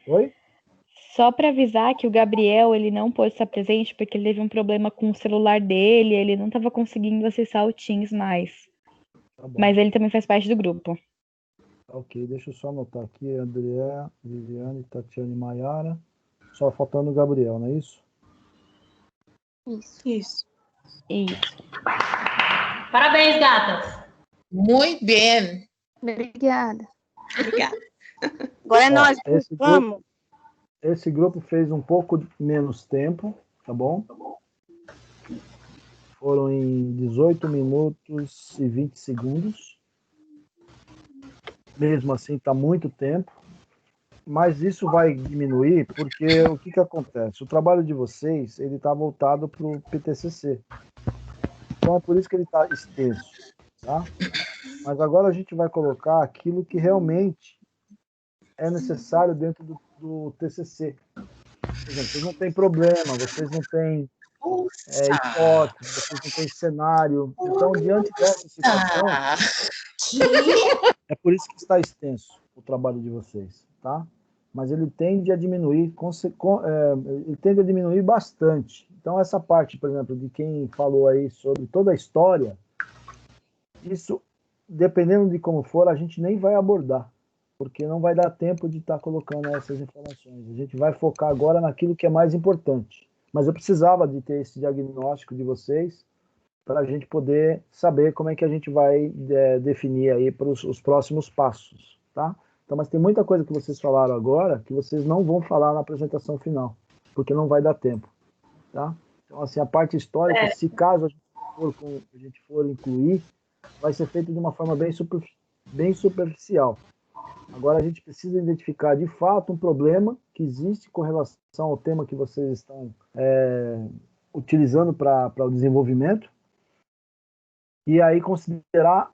Oi? só para avisar que o Gabriel, ele não pôde estar presente porque ele teve um problema com o celular dele, ele não estava conseguindo acessar o Teams mais. Tá bom. Mas ele também faz parte do grupo. Ok, deixa eu só anotar aqui. André, Viviane, Tatiane e Maiara. Só faltando o Gabriel, não é isso? Isso. Parabéns, gatas. Muito bem. Obrigada. Obrigada. Agora é nós. Vamos. Esse grupo fez um pouco menos tempo, tá bom? Foram em 18 minutos e 20 segundos. Mesmo assim, está muito tempo. Mas isso vai diminuir porque o que acontece? O trabalho de vocês ele está voltado para o PTCC. Então é por isso que ele está extenso. Tá? Mas agora a gente vai colocar aquilo que realmente é necessário dentro do TCC. Por exemplo, vocês não têm problema, vocês não têm hipótese, vocês não têm cenário. Então, diante dessa situação, é por isso que está extenso o trabalho de vocês, tá? mas ele tende a diminuir, ele tende a diminuir bastante. Então, essa parte, por exemplo, de quem falou aí sobre toda a história, isso, dependendo de como for, a gente nem vai abordar, porque não vai dar tempo de estar colocando essas informações. A gente vai focar agora naquilo que é mais importante. Mas eu precisava de ter esse diagnóstico de vocês para a gente poder saber como é que a gente vai definir aí para os próximos passos, tá? Então, mas tem muita coisa que vocês falaram agora que vocês não vão falar na apresentação final, porque não vai dar tempo, tá? Então, assim, a parte histórica, se caso a gente for incluir, vai ser feito de uma forma bem superficial. Agora, a gente precisa identificar, de fato, um problema que existe com relação ao tema que vocês estão utilizando para o desenvolvimento, e aí considerar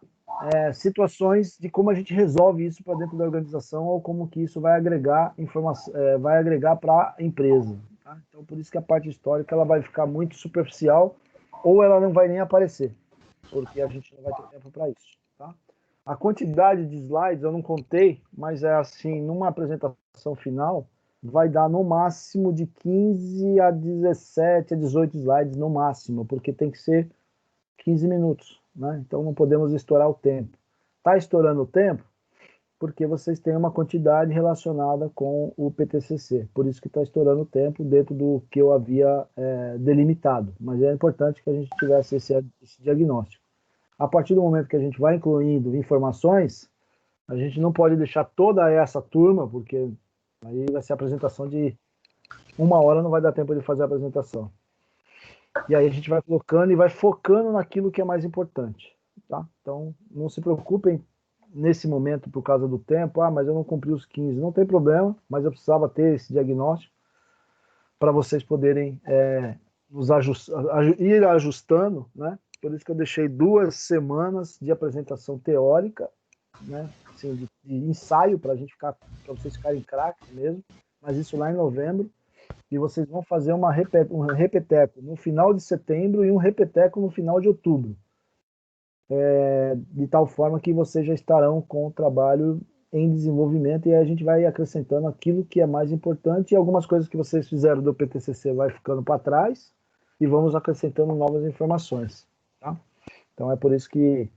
situações de como a gente resolve isso para dentro da organização ou como que isso vai agregar informação, vai agregar para a empresa. Tá? Então, por isso que a parte histórica ela vai ficar muito superficial ou ela não vai nem aparecer, porque a gente não vai ter tempo para isso. Tá? A quantidade de slides eu não contei, mas é assim, numa apresentação final, vai dar no máximo de 15 a 17, a 18 slides no máximo, porque tem que ser 15 minutos, né? Então não podemos estourar o tempo. Está estourando o tempo porque vocês têm uma quantidade relacionada com o PTCC, por isso que está estourando o tempo dentro do que eu havia delimitado, mas é importante que a gente tivesse esse diagnóstico. A partir do momento que a gente vai incluindo informações, a gente não pode deixar toda essa turma, porque aí vai ser a apresentação de 1 hora, não vai dar tempo de fazer a apresentação. E aí a gente vai colocando e vai focando naquilo que é mais importante. Tá? Então, não se preocupem nesse momento por causa do tempo. Mas eu não cumpri os 15. Não tem problema, mas eu precisava ter esse diagnóstico para vocês poderem ir ajustando, né? Por isso que eu deixei 2 semanas de apresentação teórica, né? Assim, de ensaio para vocês ficarem craques mesmo, mas isso lá em novembro. E vocês vão fazer um repeteco no final de setembro e um repeteco no final de outubro. De tal forma que vocês já estarão com o trabalho em desenvolvimento e aí a gente vai acrescentando aquilo que é mais importante e algumas coisas que vocês fizeram do PTCC vai ficando para trás e vamos acrescentando novas informações. Tá? Então é por isso que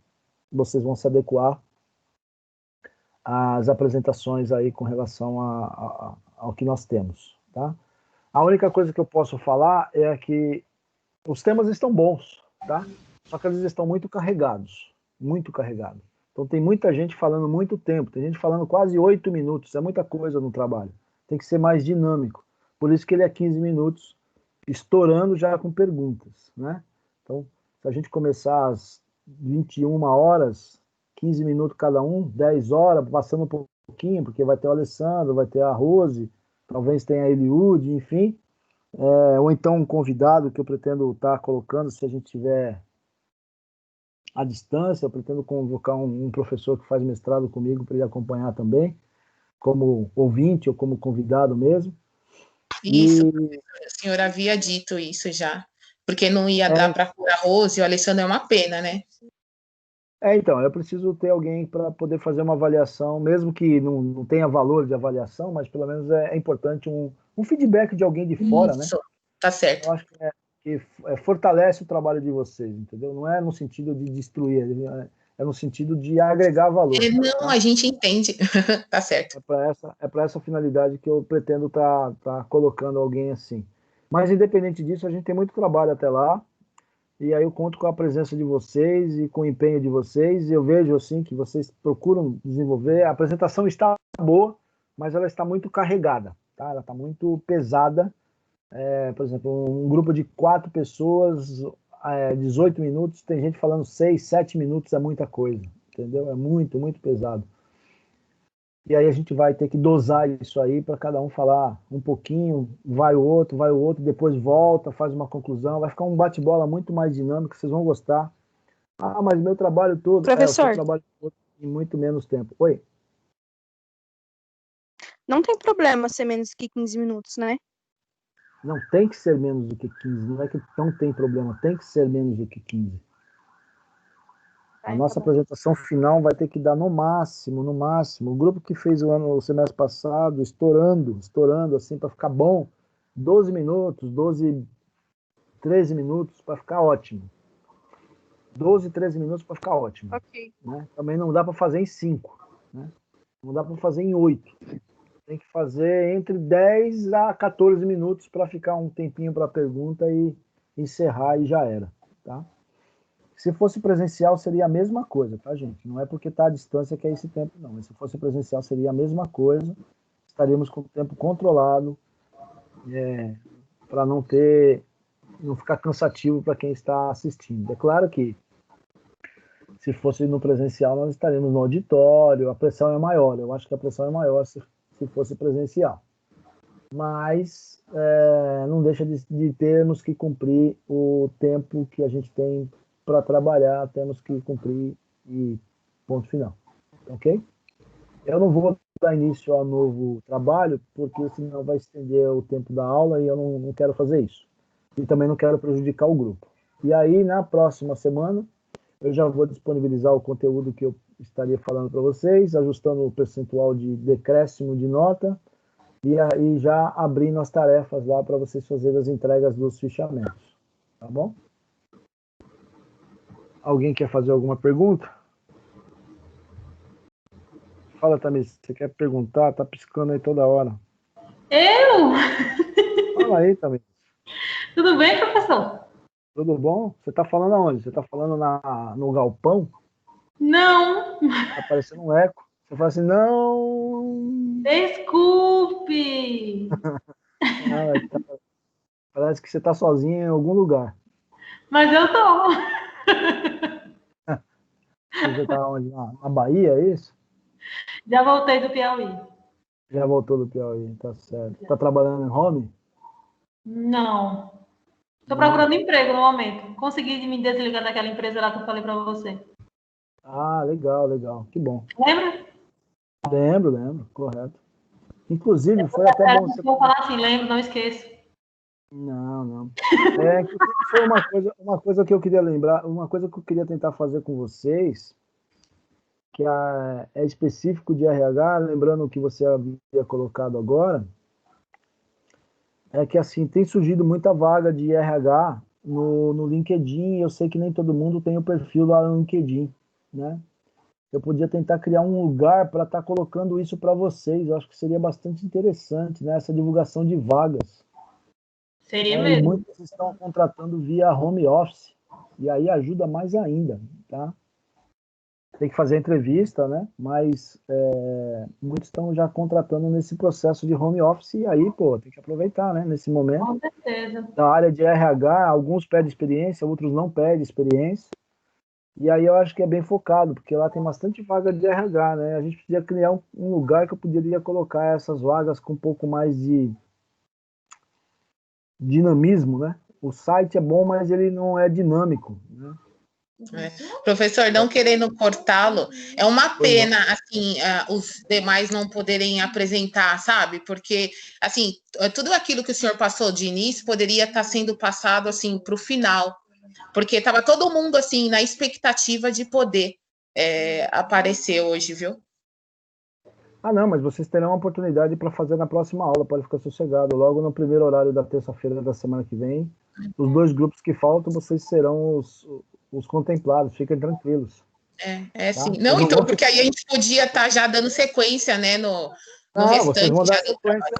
vocês vão se adequar às apresentações aí com relação ao que nós temos. Tá? A única coisa que eu posso falar é que os temas estão bons, tá? Só que eles estão muito carregados, muito carregados. Então tem muita gente falando muito tempo, tem gente falando quase 8 minutos, é muita coisa no trabalho. Tem que ser mais dinâmico. Por isso que ele é 15 minutos, estourando já com perguntas, né? Então, se a gente começar às 21 horas, 15 minutos cada um, 10 horas, passando um pouquinho, porque vai ter o Alessandro, vai ter a Rose, talvez tenha a Eliud, enfim, ou então um convidado que eu pretendo estar colocando, se a gente tiver à distância, eu pretendo convocar um professor que faz mestrado comigo para ele acompanhar também, como ouvinte ou como convidado mesmo. Isso, o senhor havia dito isso já, porque não ia dar para a Rose e o Alessandro, é uma pena, né? Então, eu preciso ter alguém para poder fazer uma avaliação, mesmo que não tenha valor de avaliação, mas pelo menos é importante um feedback de alguém de fora, isso, né? Tá certo. Eu acho que fortalece o trabalho de vocês, entendeu? Não é no sentido de destruir, é no sentido de agregar valor. Não, né? a gente entende, tá certo. É para essa finalidade que eu pretendo tá colocando alguém assim. Mas, independente disso, a gente tem muito trabalho até lá, e aí eu conto com a presença de vocês e com o empenho de vocês, e eu vejo assim que vocês procuram desenvolver. A apresentação está boa, mas ela está muito carregada, tá? Ela está muito pesada. Por exemplo, um grupo de 4 pessoas, 18 minutos, tem gente falando 6, 7 minutos, é muita coisa, entendeu? É muito, muito pesado. E aí a gente vai ter que dosar isso aí para cada um falar um pouquinho, vai o outro, depois volta, faz uma conclusão, vai ficar um bate-bola muito mais dinâmico, vocês vão gostar. Mas meu trabalho todo... Professor. O seu trabalho todo em muito menos tempo. Oi? Não tem problema ser menos que 15 minutos, né? Não, tem que ser menos do que 15, não é que não tem problema, tem que ser menos do que 15. A nossa apresentação final vai ter que dar no máximo, o grupo que fez o semestre passado, estourando, assim, para ficar bom, 12 minutos, 13 minutos, para ficar ótimo. 12, 13 minutos para ficar ótimo. Ok. Né? Também não dá para fazer em 5, né? Não dá para fazer em 8. Tem que fazer entre 10 a 14 minutos para ficar um tempinho para a pergunta e encerrar e já era, tá? Se fosse presencial, seria a mesma coisa, tá, gente? Não é porque está à distância que é esse tempo, não. Mas se fosse presencial, seria a mesma coisa. Estaríamos com o tempo controlado, para não ficar cansativo para quem está assistindo. É claro que, se fosse no presencial, nós estaríamos no auditório, a pressão é maior. Eu acho que a pressão é maior se fosse presencial. Mas não deixa de termos que cumprir o tempo que a gente tem para trabalhar, temos que cumprir e ponto final. Ok? Eu não vou dar início ao novo trabalho, porque senão vai estender o tempo da aula e eu não quero fazer isso. E também não quero prejudicar o grupo. E aí, na próxima semana, eu já vou disponibilizar o conteúdo que eu estaria falando para vocês, ajustando o percentual de decréscimo de nota e aí já abrindo as tarefas lá para vocês fazerem as entregas dos fichamentos. Tá bom? Alguém quer fazer alguma pergunta? Fala, Tamiris, você quer perguntar? Tá piscando aí toda hora. Eu? Fala aí, Tamiris. Tudo bem, professor? Tudo bom? Você tá falando aonde? Você tá falando no galpão? Não. Tá parecendo um eco. Você fala assim, não... Desculpe. Parece que você tá sozinho em algum lugar. Mas eu tô. Você tá onde? Na Bahia, é isso? Já voltei do Piauí. Já voltou do Piauí, tá certo. Tá trabalhando em home? Não. Tô procurando emprego no momento. Consegui me desligar daquela empresa lá que eu falei pra você. Ah, legal. Que bom. Lembra? Lembro, correto. Inclusive, foi até bom você... Vou falar assim, lembro, não esqueço. Não. Foi uma coisa que eu queria lembrar, uma coisa que eu queria tentar fazer com vocês, que é específico de RH, lembrando o que você havia colocado agora, é que assim, tem surgido muita vaga de RH no LinkedIn, eu sei que nem todo mundo tem o perfil lá no LinkedIn, né? Eu podia tentar criar um lugar para estar colocando isso para vocês, eu acho que seria bastante interessante, né? Essa divulgação de vagas. Seria mesmo. E muitos estão contratando via home office, e aí ajuda mais ainda, tá? Tem que fazer entrevista, né? Mas muitos estão já contratando nesse processo de home office, e aí, tem que aproveitar, né? Nesse momento. Com certeza. Da área de RH, alguns pedem experiência, outros não pedem experiência, e aí eu acho que é bem focado, porque lá tem bastante vaga de RH, né? A gente podia criar um lugar que eu poderia colocar essas vagas com um pouco mais de dinamismo, né? O site é bom, mas ele não é dinâmico, né? Professor, não querendo cortá-lo, é uma pena, assim, os demais não poderem apresentar, sabe? Porque, assim, tudo aquilo que o senhor passou de início poderia estar sendo passado, assim, para o final, porque estava todo mundo, assim, na expectativa de poder aparecer hoje, viu? Ah, não, mas vocês terão uma oportunidade para fazer na próxima aula, pode ficar sossegado. Logo no primeiro horário da terça-feira da semana que vem, os 2 grupos que faltam, vocês serão os contemplados, fiquem tranquilos. Sim. Tá? Não, então, porque aí a gente podia estar já dando sequência, né, no restante. Vocês vão dar sequência.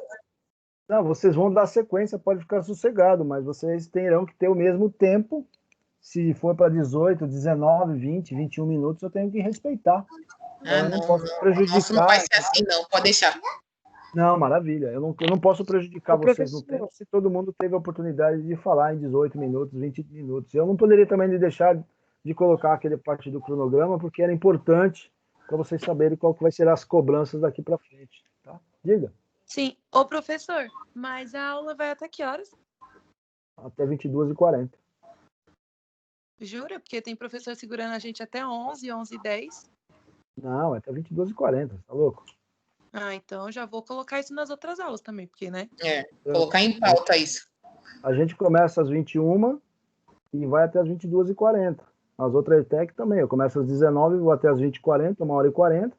Não, vocês vão dar sequência, pode ficar sossegado, mas vocês terão que ter o mesmo tempo. Se for para 18, 19, 20, 21 minutos, eu tenho que respeitar. Eu não posso prejudicar. Nossa, não vai ser assim, não, pode deixar. Não, maravilha. Eu não posso prejudicar vocês no tempo se todo mundo teve a oportunidade de falar em 18 minutos, 20 minutos. Eu não poderia também deixar de colocar aquele parte do cronograma, porque era importante para vocês saberem qual que vai ser as cobranças daqui para frente. Tá? Diga. Sim. Ô, professor, mas a aula vai até que horas? Até 22h40. Jura? Porque tem professor segurando a gente até 11, 11h10. Não, é até 22h40, tá louco? Ah, então já vou colocar isso nas outras aulas também, porque, né? Colocar em pauta isso. A gente começa às 21h e vai até às 22h40. As outras ETEC também. Eu começo às 19h, vou até às 20h40, 1h40.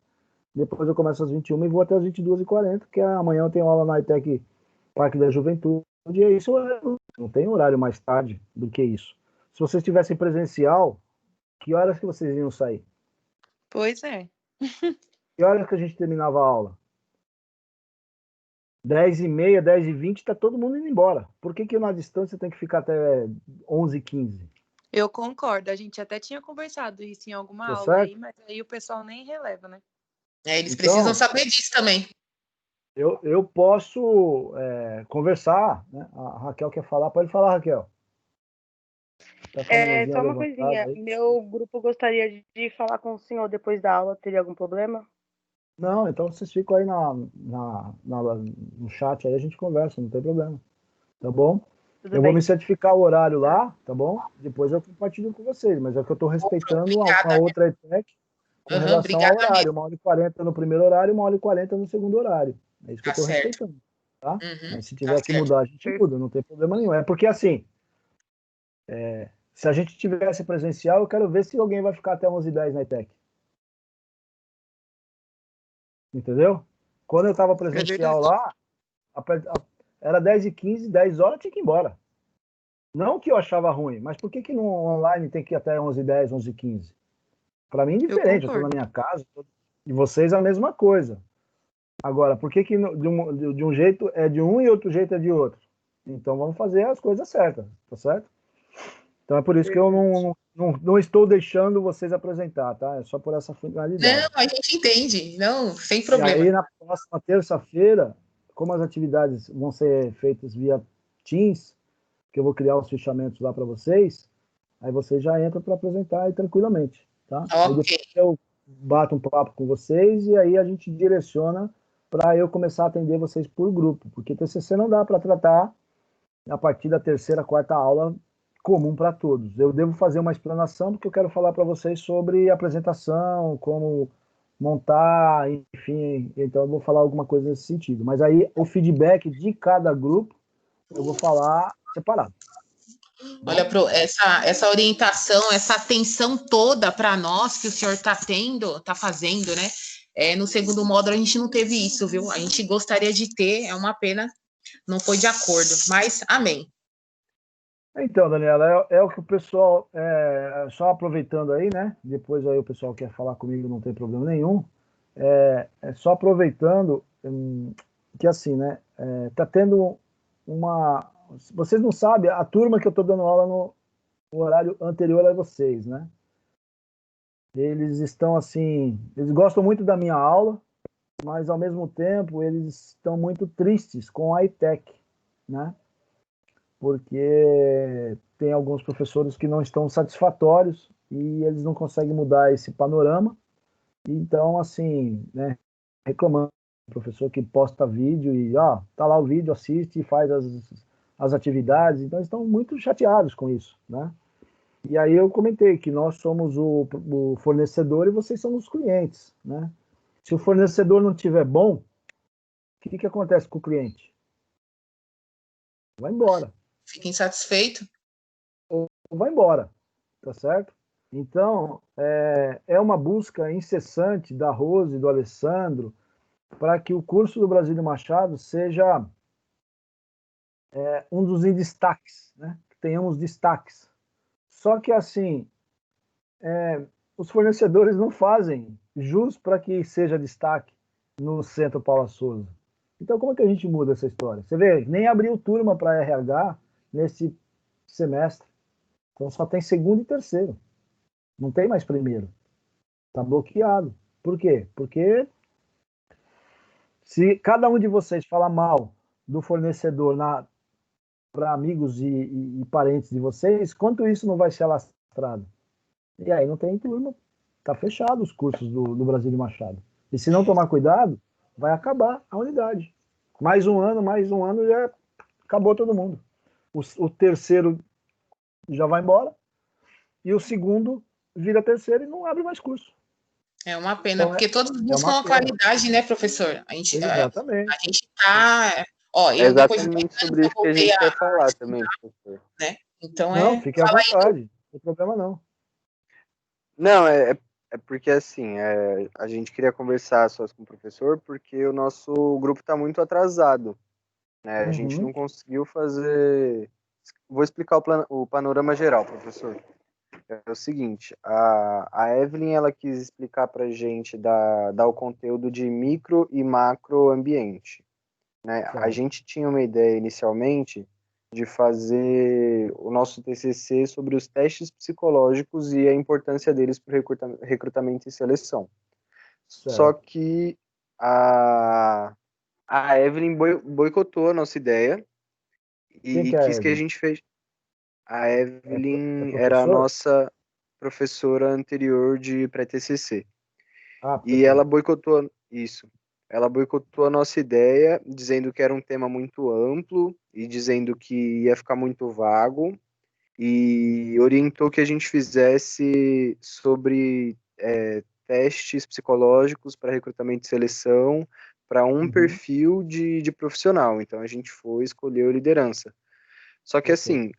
Depois eu começo às 21h e vou até às 22h40, que amanhã eu tenho aula na ETEC Parque da Juventude. E é isso, não tem horário mais tarde do que isso. Se vocês tivessem presencial, que horas que vocês iam sair? Pois é. Que horas que a gente terminava a aula? 10h30, 10h20, tá todo mundo indo embora. Por que na distância tem que ficar até 11h15? Eu concordo. A gente até tinha conversado isso em alguma Tá aula certo? aí, mas aí o pessoal nem releva, né? Eles Então, precisam saber disso também. Eu posso conversar, né? A Raquel quer falar, pode falar, Raquel. Tá com a mãozinha Só uma levantada coisinha. aí. Meu grupo gostaria de falar com o senhor depois da aula. Teria algum problema? Não, então vocês ficam aí no chat, aí a gente conversa, não tem problema. Tá bom? Tudo Eu bem. vou me certificar o horário lá, tá bom? Depois eu compartilho com vocês, mas é que eu estou respeitando a outra ETEC com relação ao horário. 1h40 no primeiro horário, 1h40 no segundo horário. É isso que eu estou respeitando, tá? Mas se tiver que mudar, a gente muda, não tem problema nenhum. É porque assim, se a gente tivesse presencial, eu quero ver se alguém vai ficar até 11h10 na ETEC. Entendeu? Quando eu estava presencial lá, era 10h15, 10h tinha que ir embora. Não que eu achava ruim, mas por que no online tem que ir até 11h10, 11h15? Para mim, diferente. Eu estou na minha casa, e vocês a mesma coisa. Agora, por que de um jeito é de um e outro jeito é de outro? Então, vamos fazer as coisas certas, tá certo? Então, é por isso que eu não estou deixando vocês apresentar, tá? É só por essa finalidade. Não, a gente entende. Não, sem problema. E aí, na próxima terça-feira, como as atividades vão ser feitas via Teams, que eu vou criar os fichamentos lá para vocês, aí vocês já entram para apresentar aí tranquilamente, tá? Aí depois eu bato um papo com vocês e aí a gente direciona para eu começar a atender vocês por grupo, porque TCC não dá para tratar a partir da terceira, quarta aula comum para todos. Eu devo fazer uma explanação, porque eu quero falar para vocês sobre apresentação, como montar, enfim, então eu vou falar alguma coisa nesse sentido. Mas aí o feedback de cada grupo eu vou falar separado. Olha, essa orientação, essa atenção toda para nós que o senhor está fazendo, né? No segundo módulo a gente não teve isso, viu? A gente gostaria de ter, é uma pena, não foi de acordo, mas amém. Então, Daniela, é o que o pessoal, só aproveitando aí, né? Depois aí o pessoal quer falar comigo, não tem problema nenhum. Só aproveitando que assim, né? Tá tendo uma... Vocês não sabem, a turma que eu estou dando aula no horário anterior a vocês, né? Eles estão assim, eles gostam muito da minha aula, mas ao mesmo tempo eles estão muito tristes com a ETEC, né? Porque tem alguns professores que não estão satisfatórios e eles não conseguem mudar esse panorama. Então, assim, né, reclamando do professor que posta vídeo e, tá lá o vídeo, assiste e faz as atividades. Então, eles estão muito chateados com isso, né? E aí eu comentei que nós somos o fornecedor e vocês são os clientes, né? Se o fornecedor não estiver bom, o que acontece com o cliente? Vai embora. Fica insatisfeito. Ou vai embora, tá certo? Então, é uma busca incessante da Rose e do Alessandro para que o curso do Brasílio Machado seja um dos destaques, né? Que tenhamos destaques. Só que, assim, os fornecedores não fazem jus para que seja destaque no Centro Paula Souza. Então, como é que a gente muda essa história? Você vê, nem abriu turma para RH nesse semestre. Então, só tem segundo e terceiro. Não tem mais primeiro. Está bloqueado. Por quê? Porque se cada um de vocês falar mal do fornecedor para amigos e parentes de vocês, quanto isso não vai ser alastrado? E aí não tem turma. Está fechado os cursos do Brasílio Machado. E se não tomar cuidado, vai acabar a unidade. Mais um ano, já acabou todo mundo. O terceiro já vai embora, e o segundo vira terceiro e não abre mais curso. É uma pena, Então, porque todos buscam a qualidade, né, professor? Exatamente. A gente tá... Exatamente sobre isso que a gente quer falar também, professor. Né? Então não, fique à vontade, não tem problema não. Não, é porque assim, a gente queria conversar só com o professor porque o nosso grupo está muito atrasado, né? A gente não conseguiu fazer. Vou explicar o panorama geral, professor. É o seguinte, a Evelyn ela quis explicar para a gente dar o conteúdo de micro e macro ambiente, né? A gente tinha uma ideia inicialmente de fazer o nosso TCC sobre os testes psicológicos e a importância deles para o recrutamento e seleção. Só que a Evelyn boicotou a nossa ideia e quis que a gente fez. A Evelyn era a nossa professora anterior de pré-TCC. E ela boicotou isso. Ela boicotou a nossa ideia, dizendo que era um tema muito amplo e dizendo que ia ficar muito vago, e orientou que a gente fizesse sobre testes psicológicos para recrutamento e seleção para um perfil de profissional. Então a gente escolheu liderança. Só que assim,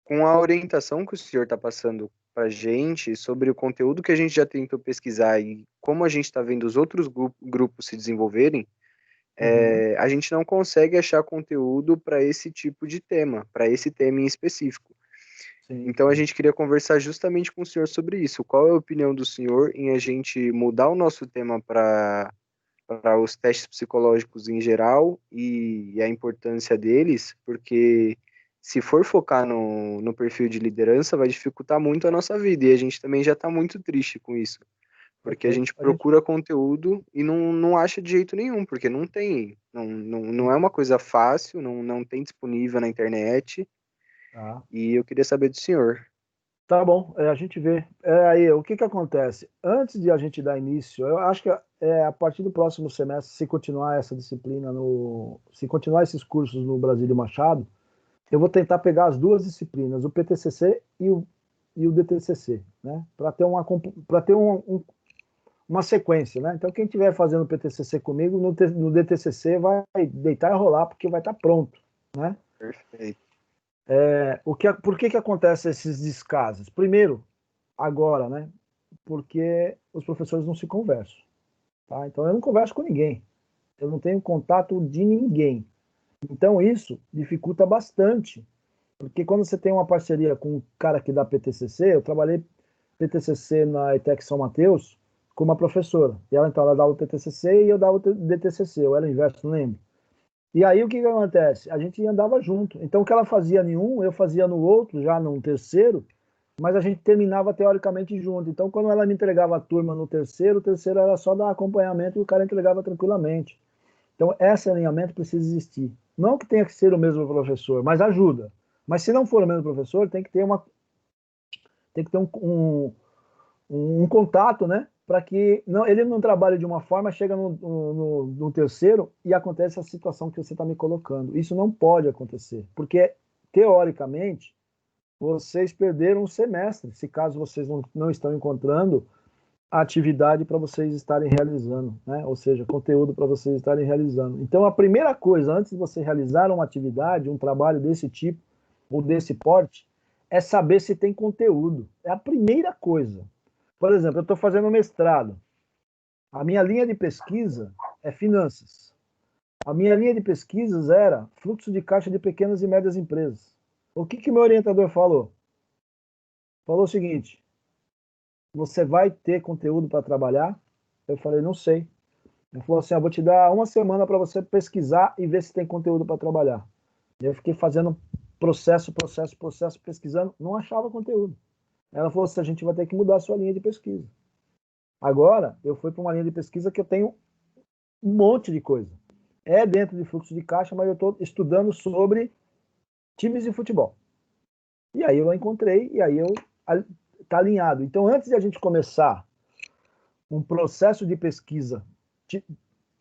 com a orientação que o senhor está passando para a gente sobre o conteúdo que a gente já tentou pesquisar e como a gente está vendo os outros grupos se desenvolverem, a gente não consegue achar conteúdo para esse tipo de tema, para esse tema em específico. Então a gente queria conversar justamente com o senhor sobre isso. Qual é a opinião do senhor em a gente mudar o nosso tema para os testes psicológicos em geral e a importância deles, porque se for focar no perfil de liderança, vai dificultar muito a nossa vida, e a gente também já está muito triste com isso, porque a gente procura conteúdo e não acha de jeito nenhum, porque não tem, não é uma coisa fácil, não tem disponível na internet, e eu queria saber do senhor. Tá bom, a gente vê. Aí, o que acontece? Antes de a gente dar início, eu acho que a partir do próximo semestre, se continuar essa disciplina, se continuar esses cursos no Brasílio Machado, eu vou tentar pegar as duas disciplinas, o PTCC e o DTCC, né? Para ter uma sequência, né? Então, quem estiver fazendo o PTCC comigo, no DTCC vai deitar e rolar, porque vai estar pronto, né? Perfeito. Por que acontece esses descasos? Primeiro, agora, né? Porque os professores não se conversam, tá? Então, eu não converso com ninguém. Eu não tenho contato de ninguém. Então, isso dificulta bastante, porque quando você tem uma parceria com um cara que dá PTCC, eu trabalhei PTCC na ETEC São Mateus com uma professora, e ela dava o PTCC e eu dava o DTCC, eu era inverso, não lembro. E aí o que acontece? A gente andava junto, então o que ela fazia em um, eu fazia no outro, já no terceiro, mas a gente terminava teoricamente junto. Então, quando ela me entregava a turma no terceiro, o terceiro era só dar acompanhamento e o cara entregava tranquilamente. Então, esse alinhamento precisa existir. Não que tenha que ser o mesmo professor, mas ajuda. Mas se não for o mesmo professor, tem que ter um contato, né? Para que ele não trabalhe de uma forma, chega no terceiro e acontece a situação que você está me colocando. Isso não pode acontecer, porque, teoricamente, vocês perderam um semestre, se caso vocês não estão encontrando a atividade para vocês estarem realizando, né? Ou seja, conteúdo para vocês estarem realizando. Então, a primeira coisa, antes de você realizar uma atividade, um trabalho desse tipo, ou desse porte, é saber se tem conteúdo. É a primeira coisa. Por exemplo, eu estou fazendo mestrado. A minha linha de pesquisa é finanças. A minha linha de pesquisas era fluxo de caixa de pequenas e médias empresas. O que meu orientador falou? Falou o seguinte: você vai ter conteúdo para trabalhar? Eu falei, não sei. Ele falou assim, vou te dar uma semana para você pesquisar e ver se tem conteúdo para trabalhar. E eu fiquei fazendo processo, pesquisando, não achava conteúdo. Ela falou assim, a gente vai ter que mudar a sua linha de pesquisa. Agora, eu fui para uma linha de pesquisa que eu tenho um monte de coisa. É dentro de fluxo de caixa, mas eu estou estudando sobre times de futebol. E aí eu encontrei, e aí está alinhado. Então, antes de a gente começar um processo de pesquisa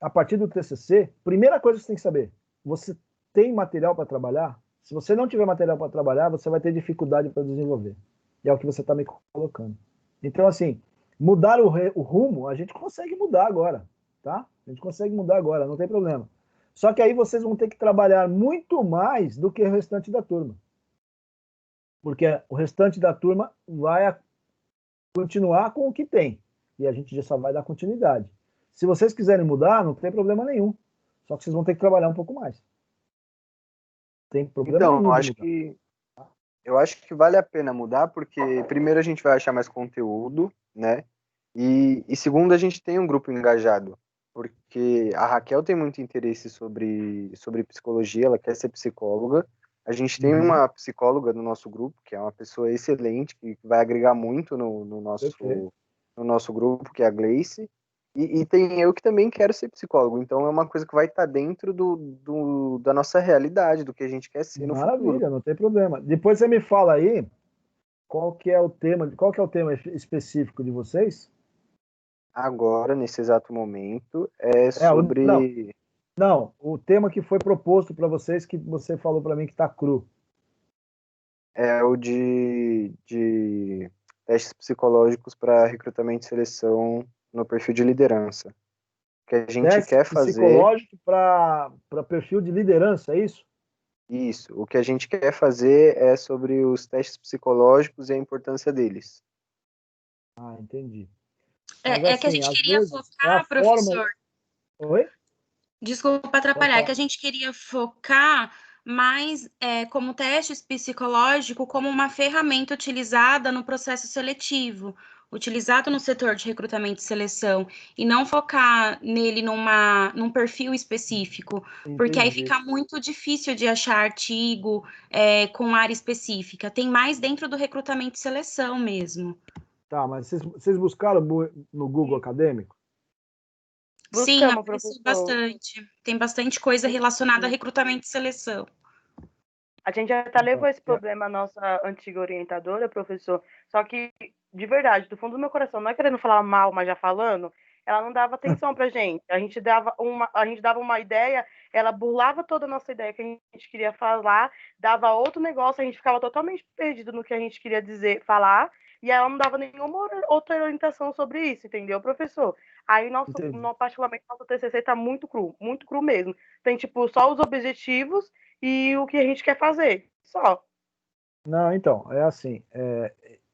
a partir do TCC, primeira coisa que você tem que saber, você tem material para trabalhar? Se você não tiver material para trabalhar, você vai ter dificuldade para desenvolver. E é o que você está me colocando. Então, assim, mudar o rumo, a gente consegue mudar agora, tá? A gente consegue mudar agora, não tem problema. Só que aí vocês vão ter que trabalhar muito mais do que o restante da turma. Porque o restante da turma vai continuar com o que tem. E a gente já só vai dar continuidade. Se vocês quiserem mudar, não tem problema nenhum. Só que vocês vão ter que trabalhar um pouco mais. Tem problema Então, nenhum de mudar. eu acho que vale a pena mudar, porque primeiro a gente vai achar mais conteúdo, né? E segundo, a gente tem um grupo engajado, porque a Raquel tem muito interesse sobre psicologia, ela quer ser psicóloga. A gente tem uma psicóloga no nosso grupo, que é uma pessoa excelente, que vai agregar muito no nosso grupo, que é a Gleice. E tem eu que também quero ser psicólogo, então é uma coisa que vai estar dentro da nossa realidade, do que a gente quer ser no futuro. Maravilha, não tem problema. Depois você me fala aí qual que é o tema específico de vocês? Agora, nesse exato momento, é sobre... Não, o tema que foi proposto para vocês, que você falou para mim que está cru. É o de testes psicológicos para recrutamento e seleção no perfil de liderança. O que a gente quer fazer... psicológico para perfil de liderança, é isso? Isso. O que a gente quer fazer é sobre os testes psicológicos e a importância deles. Ah, entendi. É que a gente queria focar, professor. Oi? Desculpa atrapalhar, é que a gente queria focar mais como testes psicológico como uma ferramenta utilizada no processo seletivo, utilizado no setor de recrutamento e seleção, e não focar nele num perfil específico, porque aí fica muito difícil de achar artigo com área específica. Tem mais dentro do recrutamento e seleção mesmo. Tá, mas vocês buscaram no Google Acadêmico? Sim, apareceu bastante. Tem bastante coisa relacionada a recrutamento e seleção. A gente já levou esse problema à nossa antiga orientadora, professor, só que, de verdade, do fundo do meu coração, não é querendo falar mal, mas já falando, ela não dava atenção pra gente. A gente dava uma ideia, ela burlava toda a nossa ideia que a gente queria falar, dava outro negócio, a gente ficava totalmente perdido no que a gente queria dizer, falar, e ela não dava nenhuma outra orientação sobre isso, entendeu, professor? Aí, particularmente, nosso TCC está muito cru mesmo. Tem, tipo, só os objetivos e o que a gente quer fazer, só. Não, então, é assim,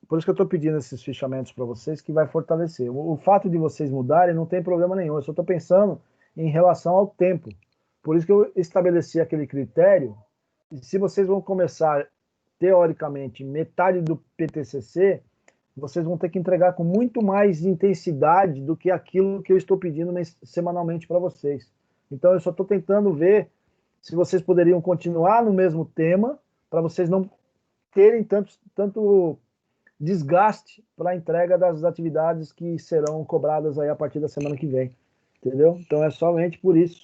por isso que eu estou pedindo esses fichamentos para vocês, que vai fortalecer. O fato de vocês mudarem não tem problema nenhum, eu só estou pensando em relação ao tempo. Por isso que eu estabeleci aquele critério, e se vocês vão começar, teoricamente, metade do PTCC, vocês vão ter que entregar com muito mais intensidade do que aquilo que eu estou pedindo semanalmente para vocês. Então, eu só estou tentando ver se vocês poderiam continuar no mesmo tema, para vocês não terem tanto desgaste para a entrega das atividades que serão cobradas aí a partir da semana que vem. Entendeu? Então, é somente por isso.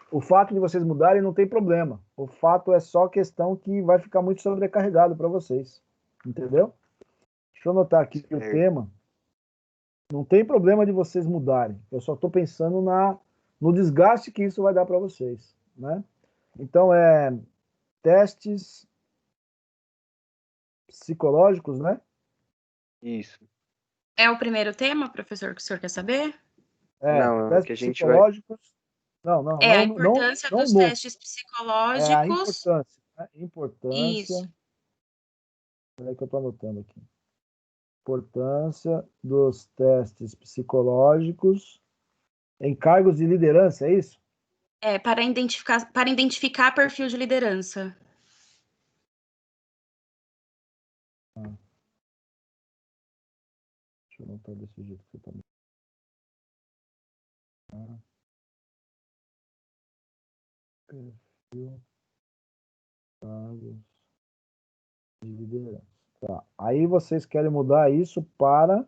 O fato de vocês mudarem não tem problema. O fato é só questão que vai ficar muito sobrecarregado para vocês. Entendeu? Deixa eu anotar aqui que o tema não tem problema de vocês mudarem. Eu só estou pensando no desgaste que isso vai dar para vocês, né? Então, testes psicológicos, né? Isso. É o primeiro tema, professor, que o senhor quer saber? Não, testes que a gente psicológicos. Não, a importância dos testes psicológicos. A importância. Isso. Peraí que eu estou anotando aqui. Importância dos testes psicológicos em cargos de liderança, é isso? Para identificar perfil de liderança. Deixa eu anotar desse jeito que você está. Perfil, cargos de liderança. Tá. Aí vocês querem mudar isso para...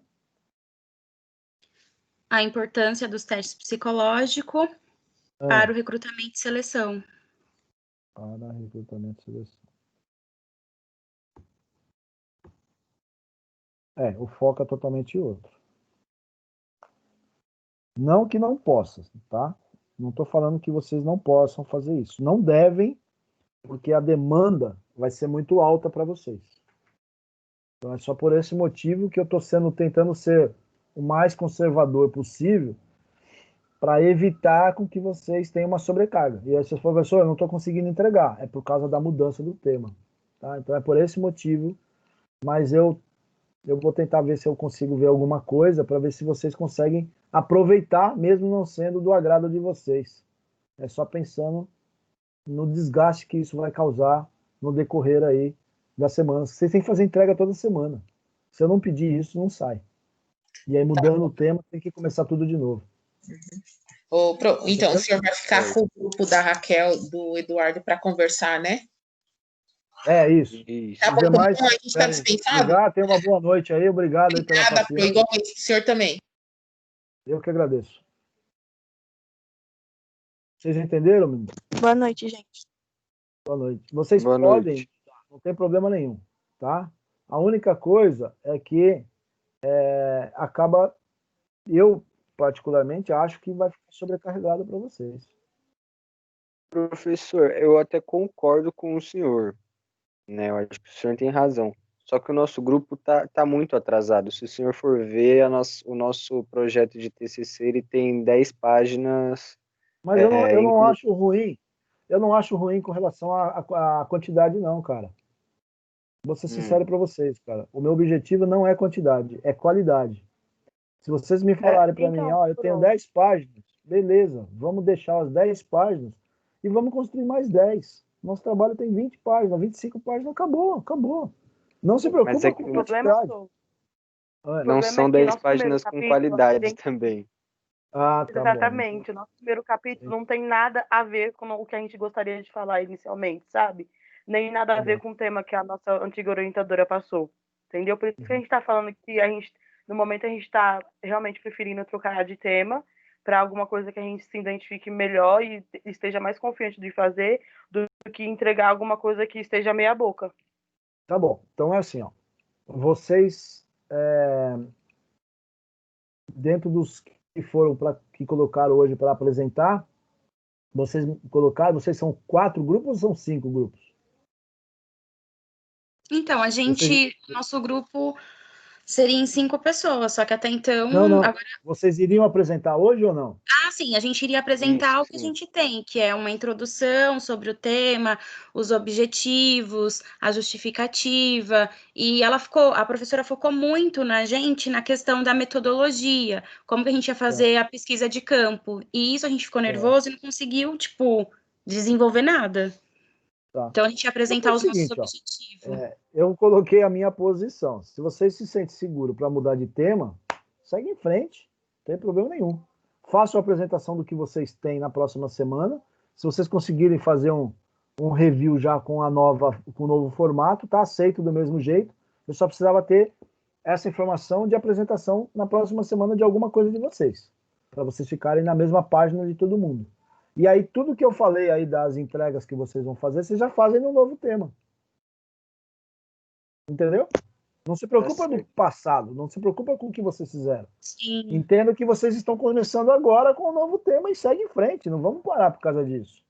A importância dos testes psicológicos para o recrutamento e seleção. Para recrutamento e seleção. O foco é totalmente outro. Não que não possa, tá? Não estou falando que vocês não possam fazer isso. Não devem, porque a demanda vai ser muito alta para vocês. Então é só por esse motivo que eu estou tentando ser o mais conservador possível para evitar com que vocês tenham uma sobrecarga. E aí vocês falam, professor, eu não estou conseguindo entregar. É por causa da mudança do tema. Tá? Então é por esse motivo, mas eu eu vou tentar ver se eu consigo ver alguma coisa para ver se vocês conseguem aproveitar, mesmo não sendo do agrado de vocês. É só pensando no desgaste que isso vai causar no decorrer aí da semana. Vocês têm que fazer entrega toda semana. Se eu não pedir isso, não sai. E aí, mudando o tema, tem que começar tudo de novo. Então, o senhor vai ficar com o grupo da Raquel, do Eduardo, para conversar, né? É isso. Tá bom, demais, então a gente está dispensado? Tenha uma boa noite aí. Obrigado aí pela Obrigada, paciência. igualmente, o senhor também. Eu que agradeço. Vocês entenderam, menino? Boa noite, gente. Boa noite. Vocês Boa podem, noite. não tem problema nenhum, tá? A única coisa é que acaba, eu particularmente acho que vai ficar sobrecarregado para vocês. Professor, eu até concordo com o senhor, né? Eu acho que o senhor tem razão. Só que o nosso grupo tá muito atrasado. Se o senhor for ver, o nosso projeto de TCC, ele tem 10 páginas. Mas eu não acho ruim. Eu não acho ruim com relação à quantidade, não, cara. Vou ser sincero para vocês, cara. O meu objetivo não é quantidade, é qualidade. Se vocês me falarem para mim, ó, eu tenho 10 páginas, beleza, vamos deixar as 10 páginas e vamos construir mais 10. Nosso trabalho tem 20 páginas, 25 páginas, acabou. Não se preocupe com quantidade. Não são 10 páginas com qualidade também. Ah, tá Exatamente. bom. O nosso primeiro capítulo não tem nada a ver com o que a gente gostaria de falar inicialmente, sabe? Nem nada a ver com o tema que a nossa antiga orientadora passou. Entendeu? Por isso que a gente está falando que no momento, a gente está realmente preferindo trocar de tema para alguma coisa que a gente se identifique melhor e esteja mais confiante de fazer do que entregar alguma coisa que esteja meia boca. Tá bom. Então é assim, ó. Vocês, dentro dos que foram que colocaram hoje para apresentar, vocês são 4 grupos ou são 5 grupos? Então, nosso grupo seria em 5 pessoas, só que até então... Não. Agora... Vocês iriam apresentar hoje ou não? Sim, a gente iria apresentar o que a gente tem, que é uma introdução sobre o tema, os objetivos, a justificativa, e a professora focou muito na gente na questão da metodologia, como que a gente ia fazer a pesquisa de campo, e isso a gente ficou nervoso e não conseguiu, desenvolver nada. Tá. Então a gente ia apresentar os nossos objetivos. Eu coloquei a minha posição. Se vocês se sentem seguros para mudar de tema, segue em frente, não tem problema nenhum. Façam a apresentação do que vocês têm na próxima semana. Se vocês conseguirem fazer um review já com o novo formato, tá aceito do mesmo jeito. Eu só precisava ter essa informação de apresentação na próxima semana de alguma coisa de vocês, para vocês ficarem na mesma página de todo mundo. E aí, tudo que eu falei aí das entregas que vocês vão fazer, vocês já fazem no novo tema. Entendeu? Não se preocupa do passado, não se preocupa com o que vocês fizeram. Sim. Entenda que vocês estão começando agora com o novo tema e segue em frente, não vamos parar por causa disso.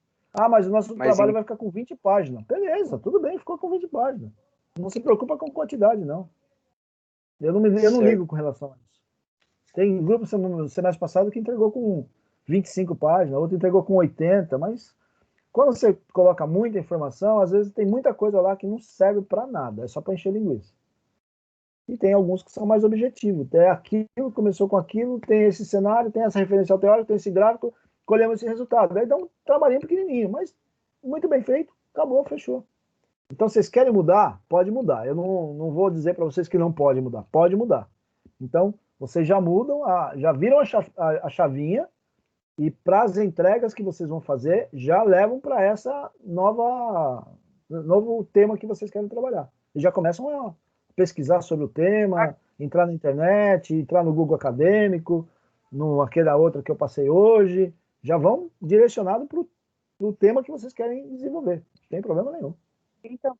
Mas o nosso trabalho vai ficar com 20 páginas. Beleza, tudo bem, ficou com 20 páginas. Não se preocupa com quantidade, não. Eu não ligo com relação a isso. Tem grupo no semestre passado que entregou com 25 páginas, outro entregou com 80, mas quando você coloca muita informação, às vezes tem muita coisa lá que não serve para nada, é só para encher linguiça. E tem alguns que são mais objetivos. Tem aquilo, começou com aquilo, tem esse cenário, tem essa referencial teórica, tem esse gráfico, colhemos esse resultado. Daí dá um trabalhinho pequenininho, mas muito bem feito, acabou, fechou. Então, vocês querem mudar? Pode mudar. Eu não vou dizer para vocês que não pode mudar. Pode mudar. Então, vocês já mudam, já viram a chavinha e para as entregas que vocês vão fazer, já levam para essa novo tema que vocês querem trabalhar. E já começam a pesquisar sobre o tema, entrar na internet, entrar no Google Acadêmico, aquela outra que eu passei hoje, já vão direcionados para o tema que vocês querem desenvolver. Não tem problema nenhum. Então,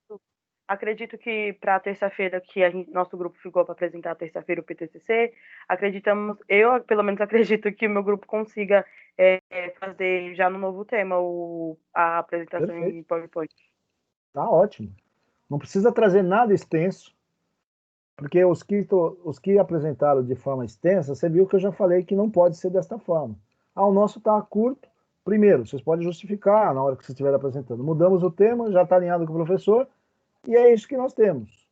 acredito que para terça-feira, que nosso grupo ficou para apresentar terça-feira o PTCC, eu pelo menos acredito que o meu grupo consiga fazer já no novo tema a apresentação Perfeito. em PowerPoint. Tá ótimo. Não precisa trazer nada extenso, porque os que apresentaram de forma extensa, você viu que eu já falei que não pode ser desta forma. O nosso está curto. Primeiro, vocês podem justificar na hora que vocês estiverem apresentando. Mudamos o tema, já está alinhado com o professor, e é isso que nós temos.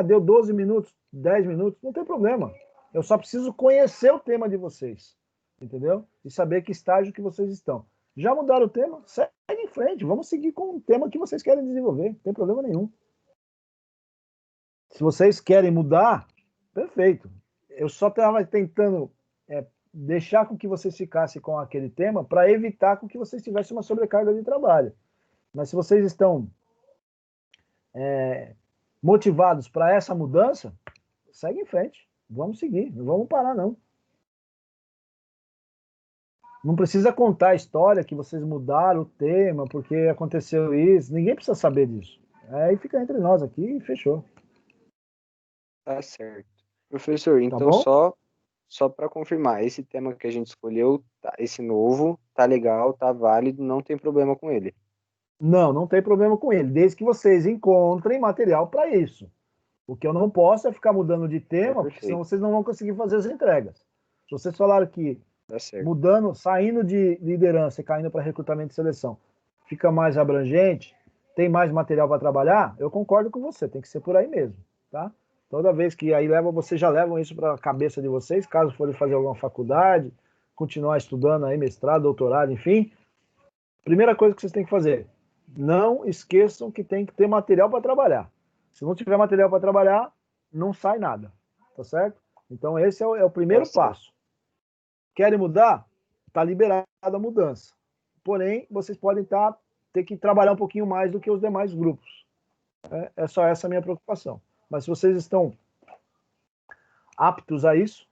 Deu 12 minutos, 10 minutos, não tem problema. Eu só preciso conhecer o tema de vocês, entendeu? E saber que estágio que vocês estão. Já mudaram o tema? Segue em frente, vamos seguir com o tema que vocês querem desenvolver, não tem problema nenhum. Se vocês querem mudar, perfeito. Eu só estava tentando deixar com que vocês ficassem com aquele tema para evitar com que vocês tivessem uma sobrecarga de trabalho. Mas se vocês estão motivados para essa mudança, segue em frente. Vamos seguir, não vamos parar, não. Não precisa contar a história que vocês mudaram o tema, porque aconteceu isso. Ninguém precisa saber disso. Aí fica entre nós aqui e fechou. Tá certo. Professor, então só para confirmar, esse tema que a gente escolheu, esse novo, tá legal, tá válido, não tem problema com ele. Não tem problema com ele, desde que vocês encontrem material para isso. O que eu não posso é ficar mudando de tema, porque senão vocês não vão conseguir fazer as entregas. Se vocês falaram que mudando, saindo de liderança e caindo para recrutamento e seleção, fica mais abrangente, tem mais material para trabalhar, eu concordo com você, tem que ser por aí mesmo, tá? Toda vez que aí vocês já levam isso para a cabeça de vocês, caso forem fazer alguma faculdade, continuar estudando aí, mestrado, doutorado, enfim. Primeira coisa que vocês têm que fazer, não esqueçam que tem que ter material para trabalhar. Se não tiver material para trabalhar, não sai nada, tá certo? Então esse é o primeiro passo. Querem mudar? Está liberada a mudança. Porém, vocês podem ter que trabalhar um pouquinho mais do que os demais grupos. É só essa a minha preocupação. Mas se vocês estão aptos a isso,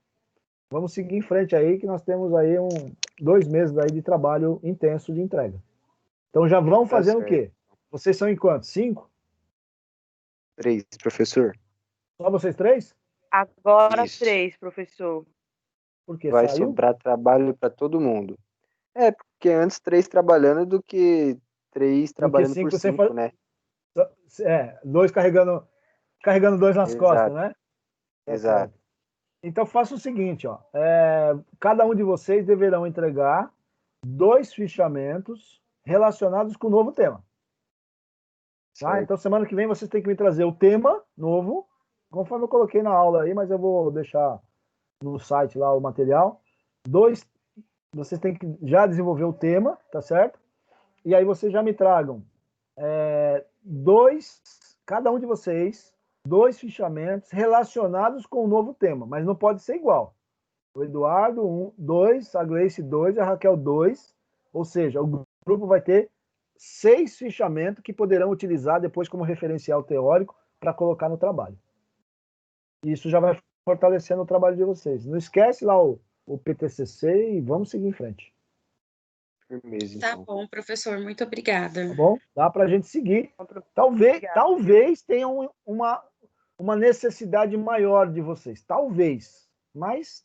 vamos seguir em frente aí, que nós temos aí 2 meses aí de trabalho intenso de entrega. Então já vão fazendo o quê? Vocês são em quantos? 5? 3, professor. Só vocês 3? Agora 3, professor. Por quê? Vai Saiu? sobrar trabalho para todo mundo. Porque antes 3 trabalhando do que 3 trabalhando por 5, né? 2 carregando 2 nas costas, né? Exato. Então faça o seguinte, ó. Cada um de vocês deverão entregar 2 fichamentos relacionados com o novo tema. Tá? Então semana que vem vocês têm que me trazer o tema novo, conforme eu coloquei na aula aí, mas eu vou deixar no site lá o material. 2, vocês têm que já desenvolver o tema, tá certo? E aí vocês já me tragam 2, cada um de vocês, 2 fichamentos relacionados com o novo tema, mas não pode ser igual. O Eduardo 2, a Gleice 2, a Raquel 2, ou seja, o grupo vai ter 6 fichamentos que poderão utilizar depois como referencial teórico para colocar no trabalho. Isso já vai fortalecendo o trabalho de vocês. Não esquece lá o PTCC e vamos seguir em frente. Firmeza, então. Tá bom, professor, muito obrigada. Tá bom? Dá para a gente seguir. Talvez tenham uma necessidade maior de vocês. Talvez. Mas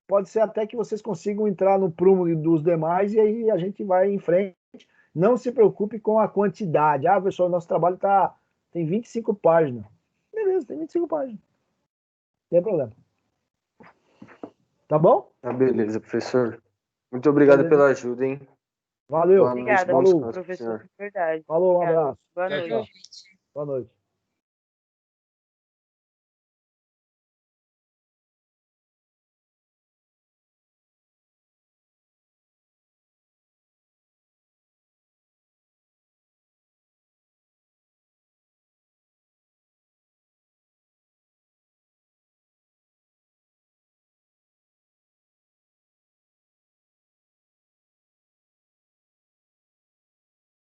pode ser até que vocês consigam entrar no prumo dos demais e aí a gente vai em frente. Não se preocupe com a quantidade. Pessoal, nosso trabalho tem 25 páginas. Beleza, tem 25 páginas. Não tem problema. Tá bom? Beleza, professor. Muito obrigado pela ajuda, hein? Valeu. Obrigada, falou, professor. Verdade. Falou, um Obrigada. abraço. Boa noite. Boa noite.